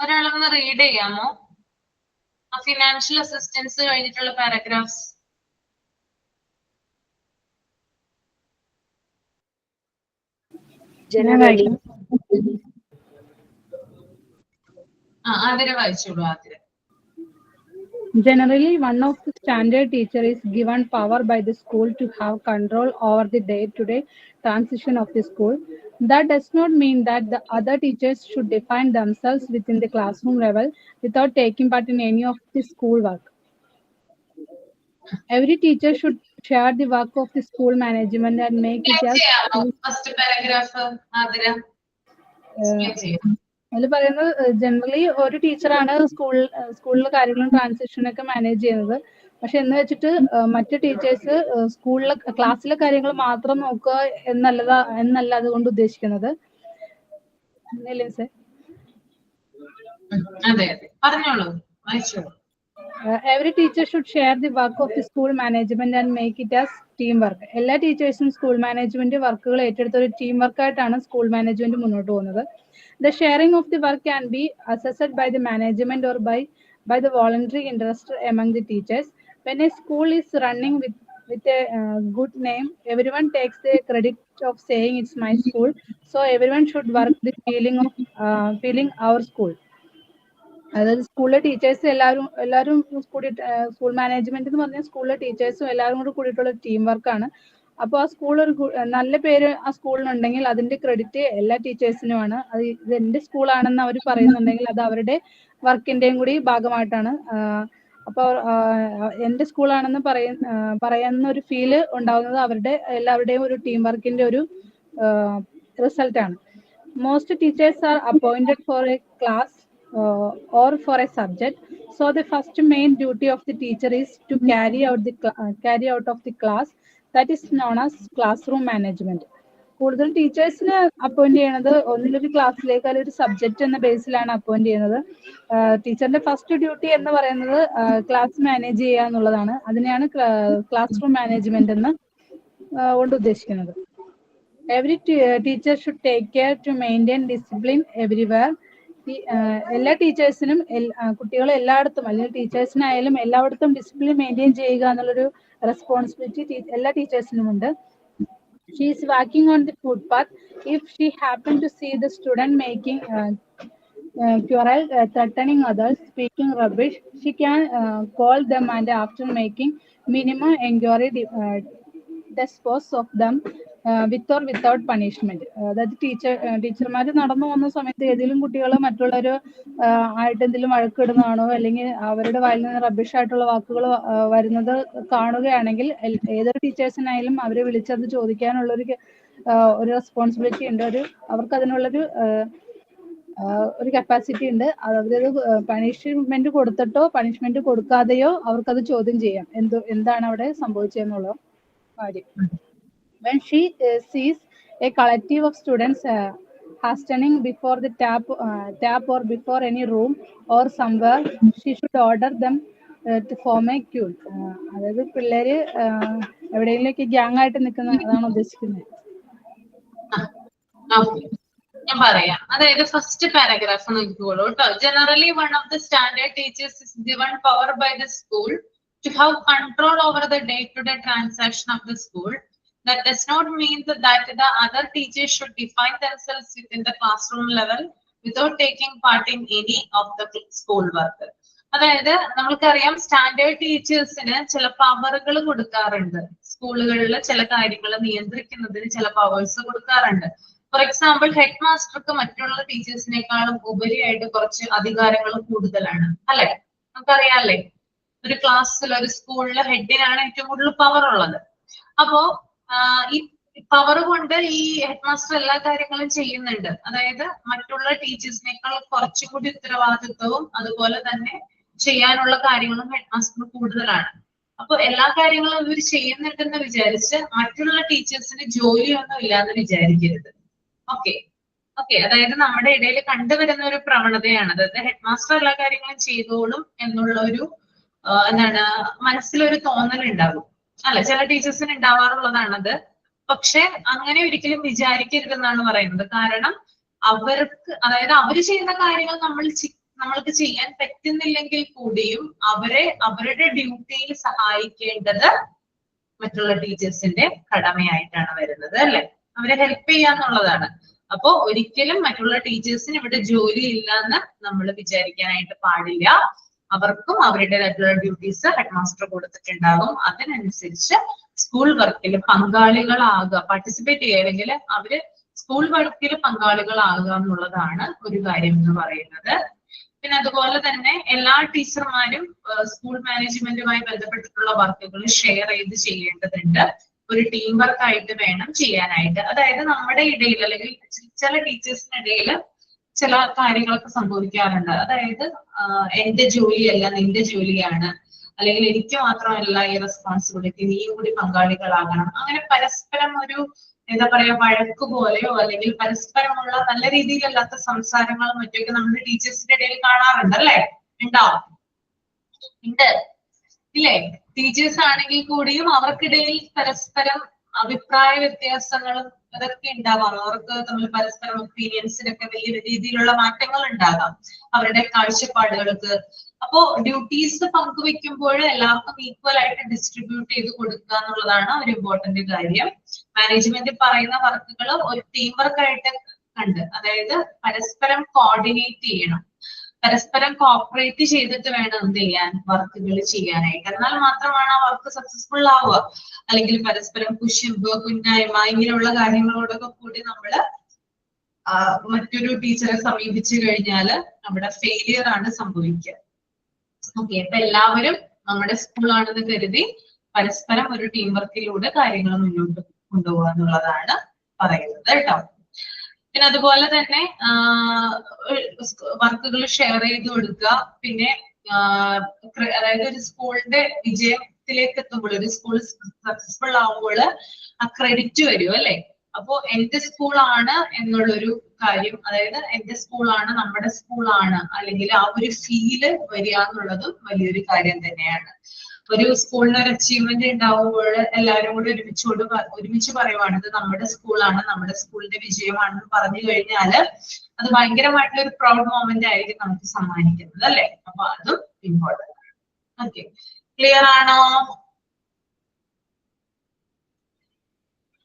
ഒരാളൊന്ന് റീഡ് ചെയ്യാമോ? ഫിനാൻഷ്യൽ അസിസ്റ്റൻസ് കഴിഞ്ഞിട്ടുള്ള പാരഗ്രാഫ്സ്. Generally, ആതിര വായിച്ചോളൂ. Athira. Generally, one of the standard teacher is given power by the school to have control over the day-to-day transition of the school. That does not mean that the other teachers should define themselves within the classroom level without taking part in any of the school work. Every teacher should share the work of the school management and make it as first paragraph Athira അതിൽ പറയുന്നത് generally ഒരു ടീച്ചറാണ് സ്കൂളിലെ കാര്യങ്ങളും transition ഒക്കെ manage ചെയ്യുന്നത്. പക്ഷെ എന്ന് വെച്ചിട്ട് മറ്റു ടീച്ചേഴ്സ് ക്ലാസ്സിലെ കാര്യങ്ങൾ മാത്രം നോക്കുക എന്നല്ല അതുകൊണ്ട് ഉദ്ദേശിക്കുന്നത്. അതെ അതെ പറഞ്ഞോളൂ, വായിച്ചോളൂ. Every teacher should share the work of the school management and make it as teamwork. എല്ലാ ടീച്ചേഴ്സും സ്കൂൾ മാനേജ്മെന്റ് വർക്കുകൾ ഏറ്റെടുത്ത ഒരു ടീം വർക്കായിട്ടാണ് സ്കൂൾ മാനേജ്മെന്റ് മുന്നോട്ട് പോകുന്നത്. The sharing of the work can be assessed by the management or by the voluntary interest among the teachers. When a school is running with a good name, everyone takes the credit of saying it's my school. So everyone should work the feeling our school. അതായത് സ്കൂളിലെ teachers എല്ലാവരും കൂടി school management എന്ന് പറഞ്ഞാൽ സ്കൂളിലെ ടീച്ചേഴ്സും എല്ലാവരും കൂടി കൂടിയിട്ടുള്ള ടീം വർക്കാണ്. അപ്പോൾ ആ സ്കൂൾ ഒരു നല്ല പേര് ആ സ്കൂളിനുണ്ടെങ്കിൽ അതിന്റെ ക്രെഡിറ്റ് എല്ലാ ടീച്ചേഴ്സിനുമാണ്. ഇത് എന്റെ സ്കൂളാണെന്ന് അവർ പറയുന്നുണ്ടെങ്കിൽ അത് അവരുടെ വർക്കിന്റെയും കൂടി ഭാഗമായിട്ടാണ്. അപ്പോൾ എന്റെ സ്കൂളാണെന്ന് പറയുന്ന ഒരു ഫീല് ഉണ്ടാകുന്നത് എല്ലാവരുടെയും ഒരു ടീം വർക്കിന്റെ ഒരു റിസൾട്ടാണ്. Most teachers are appointed for a class or for a subject. So the first main duty of the teacher is to carry out of the class, that is known as classroom management. കൂടുതൽ ടീച്ചേഴ്സിന് appoint ചെയ്യുന്നത് ഒന്നിലൊരു ക്ലാസ്സിലേക്ക് അല്ലെങ്കിൽ ഒരു subject എന്ന ബേസിലാണ് appoint ചെയ്യുന്നത്. ടീച്ചറിന്റെ ഫസ്റ്റ് ഡ്യൂട്ടി എന്ന് പറയുന്നത് ക്ലാസ് മാനേജ് ചെയ്യുക എന്നുള്ളതാണ്. അതിനെയാണ് ക്ലാസ് റൂം മാനേജ്മെന്റ് എന്ന് കൊണ്ട് ഉദ്ദേശിക്കുന്നത്. Every teacher should take care to maintain discipline everywhere. എല്ലാ ടീച്ചേഴ്സിനും കുട്ടികൾ എല്ലായിടത്തും അല്ലെങ്കിൽ ടീച്ചേഴ്സിനായാലും എല്ലായിടത്തും ഡിസിപ്ലിൻ മെയിൻറ്റെയിൻ ചെയ്യുക എന്നുള്ളൊരു റെസ്പോൺസിബിലിറ്റി എല്ലാ ടീച്ചേഴ്സിനും ഉണ്ട്. She is walking on the footpath. If she happened to see the student making quarrel, threatening others, speaking rubbish, she can call them and after making minimum inquiry dispose of them with or without punishment. അതായത് ടീച്ചർമാർ നടന്നു പോകുന്ന സമയത്ത് ഏതെങ്കിലും കുട്ടികൾ മറ്റുള്ളവർ ആയിട്ട് എന്തെങ്കിലും വഴക്കിടുന്നതാണോ അല്ലെങ്കിൽ അവരുടെ വായിൽ നിന്ന് റബ്ബിഷ് ആയിട്ടുള്ള വാക്കുകൾ വരുന്നത് കാണുകയാണെങ്കിൽ ഏതൊരു ടീച്ചേഴ്സിനായാലും അവരെ വിളിച്ചത് ചോദിക്കാനുള്ളൊരു ഒരു റെസ്പോൺസിബിലിറ്റി ഉണ്ട്, അവർക്ക് അതിനുള്ളൊരു ഒരു കപ്പാസിറ്റി ഉണ്ട്. അവരത് പണിഷ്മെന്റ് കൊടുത്തിട്ടോ പണിഷ്മെന്റ് കൊടുക്കാതെയോ അവർക്കത് ചോദ്യം ചെയ്യാം, എന്താണ് അവിടെ സംഭവിച്ചതെന്നുള്ള കാര്യം. When she sees a collective of students hastening before the tap or before any room or somewhere, she should order them to form a queue. അതായത് പിള്ളേര് എവിടെയെങ്കിലൊക്കെ ഗ്യാങ് ആയിട്ട് നിൽക്കുന്ന അതാണ് ഉദ്ദേശിക്കുന്നത്. ഞാൻ പറയാം, അതായത് ഫസ്റ്റ് പാരഗ്രാഫ് നോക്കിക്കോളൂ കേട്ടോ. Generally one of the standard teachers is given power by the school to have control over the day-to-day transaction of the school. That does not mean that the other teachers should define themselves within the classroom level without taking part in any of the school work. അതായത് നമ്മൾക്കറിയാം standard ടീച്ചേഴ്സിന് ചില പവറുകൾ കൊടുക്കാറുണ്ട്, സ്കൂളുകളിൽ ചില കാര്യങ്ങൾ നിയന്ത്രിക്കുന്നതിന് ചില പവേഴ്സ് കൊടുക്കാറുണ്ട്. ഫോർ എക്സാമ്പിൾ ഹെഡ് മാസ്റ്റർക്ക് മറ്റുള്ള ടീച്ചേഴ്സിനേക്കാളും ഉപരിയായിട്ട് കുറച്ച് അധികാരങ്ങൾ കൂടുതലാണ്, അല്ലെ? നമുക്കറിയാല്ലേ, ഒരു ക്ലാസ്സിൽ ഒരു സ്കൂളിലെ ഹെഡിനാണ് ഏറ്റവും കൂടുതൽ പവർ ഉള്ളത്. അപ്പോ ഈ പവർ കൊണ്ട് ഈ ഹെഡ് മാസ്റ്റർ എല്ലാ കാര്യങ്ങളും ചെയ്യുന്നുണ്ട്. അതായത് മറ്റുള്ള ടീച്ചേഴ്സിനേക്കാൾ കുറച്ചും കൂടി ഉത്തരവാദിത്വവും അതുപോലെ തന്നെ ചെയ്യാനുള്ള കാര്യങ്ങളും ഹെഡ് മാസ്റ്ററിന് കൂടുതലാണ്. അപ്പൊ എല്ലാ കാര്യങ്ങളും ഇവർ ചെയ്യുന്നുണ്ടെന്ന് വിചാരിച്ച് മറ്റുള്ള ടീച്ചേഴ്സിന് ജോലിയൊന്നും ഇല്ലാന്ന് വിചാരിക്കരുത്. ഓക്കെ, അതായത് നമ്മുടെ ഇടയിൽ കണ്ടുവരുന്ന ഒരു പ്രവണതയാണ്, അതായത് ഹെഡ് മാസ്റ്റർ എല്ലാ കാര്യങ്ങളും ചെയ്തോളും എന്നുള്ള ഒരു മനസ്സിലൊരു തോന്നലുണ്ടാകും, അല്ല? ചില ടീച്ചേഴ്സിന് ഉണ്ടാവാറുള്ളതാണത്. പക്ഷെ അങ്ങനെ ഒരിക്കലും വിചാരിക്കരുതെന്നാണ് പറയുന്നത്. കാരണം അതായത് അവര് ചെയ്യുന്ന കാര്യങ്ങൾ നമ്മൾക്ക് ചെയ്യാൻ പറ്റുന്നില്ലെങ്കിൽ കൂടിയും അവരുടെ ഡ്യൂട്ടിയിൽ സഹായിക്കേണ്ടത് മറ്റുള്ള ടീച്ചേഴ്സിന്റെ കടമയായിട്ടാണ് വരുന്നത്, അല്ലെ? അവരെ ഹെൽപ്പ് ചെയ്യാന്നുള്ളതാണ്. അപ്പോ ഒരിക്കലും മറ്റുള്ള ടീച്ചേഴ്സിന് ഇവിടെ ജോലി ഇല്ലാന്ന് നമ്മൾ വിചാരിക്കാനായിട്ട് പാടില്ല. അവർക്കും അവരുടേതായിട്ടുള്ള ഡ്യൂട്ടീസ് ഹെഡ് മാസ്റ്റർ കൊടുത്തിട്ടുണ്ടാകും. അതിനനുസരിച്ച് സ്കൂൾ വർക്കിൽ പങ്കാളികളാകുക, പാർട്ടിസിപ്പേറ്റ് ചെയ്യുകയെങ്കിൽ അവര് സ്കൂൾ വർക്കിൽ പങ്കാളികളാകുക എന്നുള്ളതാണ് ഒരു കാര്യം എന്ന് പറയുന്നത്. പിന്നെ അതുപോലെ തന്നെ എല്ലാ ടീച്ചർമാരും സ്കൂൾ മാനേജ്മെന്റുമായി ബന്ധപ്പെട്ടിട്ടുള്ള വർക്കുകൾ ഷെയർ ചെയ്ത് ചെയ്യേണ്ടതുണ്ട്. ഒരു ടീം വർക്ക് ആയിട്ട് വേണം ചെയ്യാനായിട്ട്. അതായത് നമ്മുടെ ഇടയിൽ അല്ലെങ്കിൽ ചില ടീച്ചേഴ്സിനിടയിൽ ചില കാര്യങ്ങളൊക്കെ സംഭവിക്കാറുണ്ട്. അതായത് എന്റെ ജോലിയല്ല നിന്റെ ജോലിയാണ്, അല്ലെങ്കിൽ എനിക്ക് മാത്രമല്ല ഈ റെസ്പോൺസിബിലിറ്റി, നീയും കൂടി പങ്കാളികളാകണം. അങ്ങനെ പരസ്പരം ഒരു എന്താ പറയാ വഴക്ക് പോലെയോ അല്ലെങ്കിൽ പരസ്പരമുള്ള നല്ല രീതിയിലല്ലാത്ത സംസാരങ്ങളും മറ്റൊക്കെ നമ്മുടെ ടീച്ചേഴ്സിന്റെ ഇടയിൽ കാണാറുണ്ട്, അല്ലെ? ഉണ്ട് ഇല്ലേ? ടീച്ചേഴ്സ് ആണെങ്കിൽ കൂടിയും അവർക്കിടയിൽ പരസ്പരം അഭിപ്രായ വ്യത്യാസങ്ങളും അതൊക്കെ ഉണ്ടാവാം. അവർക്ക് തമ്മിൽ പരസ്പരം ഒപ്പീനിയൻസിനൊക്കെ വലിയ രീതിയിലുള്ള മാറ്റങ്ങൾ ഉണ്ടാകാം, അവരുടെ കാഴ്ചപ്പാടുകൾക്ക്. അപ്പോ ഡ്യൂട്ടീസ് പങ്കുവെക്കുമ്പോൾ എല്ലാവർക്കും ഈക്വൽ ആയിട്ട് ഡിസ്ട്രിബ്യൂട്ട് ചെയ്ത് കൊടുക്കുക എന്നുള്ളതാണ് ഒരു ഇമ്പോർട്ടന്റ് കാര്യം. മാനേജ്മെന്റ് പറയുന്ന വർക്കുകൾ ഒരു ടീം വർക്കായിട്ട് കണ്ട്, അതായത് പരസ്പരം കോർഡിനേറ്റ് ചെയ്യണം, പരസ്പരം കോപ്പറേറ്റ് ചെയ്തിട്ട് വേണം എന്ത് ചെയ്യാൻ, വർക്കുകൾ ചെയ്യാനായിട്ട്. എന്നാൽ മാത്രമാണ് ആ വർക്ക് സക്സസ്ഫുൾ ആവുക. അല്ലെങ്കിൽ പരസ്പരം കുശുമ്പ്, കുന്നായ്മ ഇങ്ങനെയുള്ള കാര്യങ്ങളോടൊക്കെ കൂടി നമ്മള് മറ്റൊരു ടീച്ചറെ സമീപിച്ചു കഴിഞ്ഞാല് നമ്മുടെ ഫെയിലിയർ ആണ് സംഭവിക്കുക. ഓക്കെ, അപ്പൊ എല്ലാവരും നമ്മുടെ സ്കൂളാണെന്ന് കരുതി പരസ്പരം ഒരു ടീം വർക്കിലൂടെ കാര്യങ്ങൾ മുന്നോട്ട് കൊണ്ടുപോകുക എന്നുള്ളതാണ് പറയുന്നത് കേട്ടോ. പിന്നെ അതുപോലെ തന്നെ വർക്കുകൾ ഷെയർ ചെയ്ത് കൊടുക്കുക. പിന്നെ അതായത് ഒരു സ്കൂളിന്റെ വിജയത്തിലേക്ക് എത്തുമ്പോൾ, ഒരു സ്കൂൾ സക്സസ്ഫുൾ ആവുമ്പോൾ ആ ക്രെഡിറ്റ് വരും, അല്ലെ? അപ്പോ എന്റെ സ്കൂളാണ് എന്നുള്ളൊരു കാര്യം, അതായത് എന്റെ സ്കൂളാണ്, നമ്മുടെ സ്കൂളാണ്, അല്ലെങ്കിൽ ആ ഒരു ഫീല് വരിക എന്നുള്ളതും വലിയൊരു കാര്യം തന്നെയാണ്. ഒരു സ്കൂളിന് ഒരു അച്ചീവ്മെന്റ് ഉണ്ടാവുമ്പോൾ എല്ലാവരും കൂടി ഒരുമിച്ച് പറയുവാണ് ഇത് നമ്മുടെ സ്കൂളാണ്, നമ്മുടെ സ്കൂളിന്റെ വിജയമാണെന്ന് പറഞ്ഞു കഴിഞ്ഞാല് അത് ഭയങ്കരമായിട്ടുള്ള ഒരു പ്രൗഡ് മൊമെന്റ് ആയിരിക്കും നമുക്ക് സമ്മാനിക്കുന്നത് അല്ലെ. അപ്പൊ അതും ഇമ്പോർട്ടന്റ് ആണ്. ഓക്കെ, ക്ലിയർ ആണോ?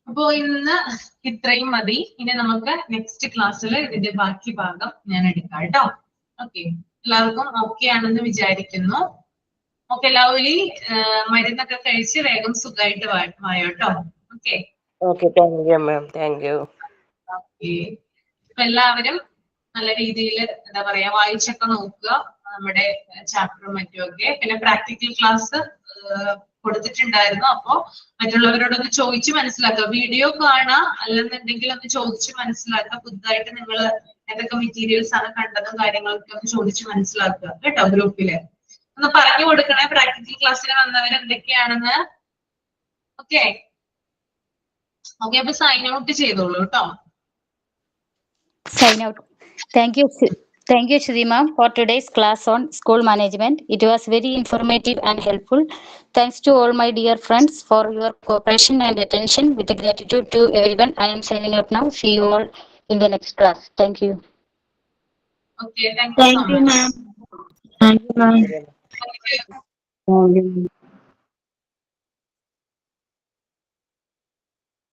അപ്പോ ഇന്ന് ഇത്രയും മതി. ഇനി നമുക്ക് നെക്സ്റ്റ് ക്ലാസ്സിൽ ഇതിന്റെ ബാക്കി ഭാഗം ഞാൻ എടുക്കാം കേട്ടോ. ഓക്കെ, എല്ലാവർക്കും ഓക്കെ ആണെന്ന് വിചാരിക്കുന്നു. ഓക്കെ, ലവ്ലി മരുന്നൊക്കെ കഴിച്ച് വേഗം സുഖമായിട്ട് വായോ കേട്ടോ. Okay okay, thank you ma'am, thank you. Okay, അപ്പൊ എല്ലാവരും നല്ല രീതിയിൽ എന്താ പറയാ വായിച്ചൊക്കെ നോക്കുക നമ്മുടെ ചാപ്റ്ററും മറ്റുമൊക്കെ. പിന്നെ പ്രാക്ടിക്കൽ ക്ലാസ് കൊടുത്തിട്ടുണ്ടായിരുന്നു. അപ്പോ മറ്റുള്ളവരോടൊന്ന് ചോദിച്ച് മനസ്സിലാക്കുക. വീഡിയോ കാണാ അല്ലെന്നുണ്ടെങ്കിൽ ഒന്ന് ചോദിച്ച് മനസ്സിലാക്കുക. പുതുതായിട്ട് നിങ്ങൾ ഏതൊക്കെ മെറ്റീരിയൽസ് ആണ് കണ്ടതും കാര്യങ്ങളൊക്കെ ഒന്ന് ചോദിച്ച് മനസ്സിലാക്കുക കേട്ടോ. ഗ്രൂപ്പില് ഒന്ന് പറഞ്ഞു കൊടുക്കണേ പ്രാക്ടിക്കൽ ക്ലാസ്സിന് വന്നവർ എന്തൊക്കെയാണെന്ന്. ഓക്കെ ഓക്കെ, അപ്പൊ സൈൻ ഔട്ട് ചെയ്തോളൂ കേട്ടോ. Sign out. Thank you, Shri ma'am, for today's class on school management. It was very informative and helpful. Thanks to all my dear friends for your cooperation and attention. With gratitude to everyone, I am signing out now. See you all in the next class. Thank you. Okay, thank you so much. Thank you, ma'am. Thank you.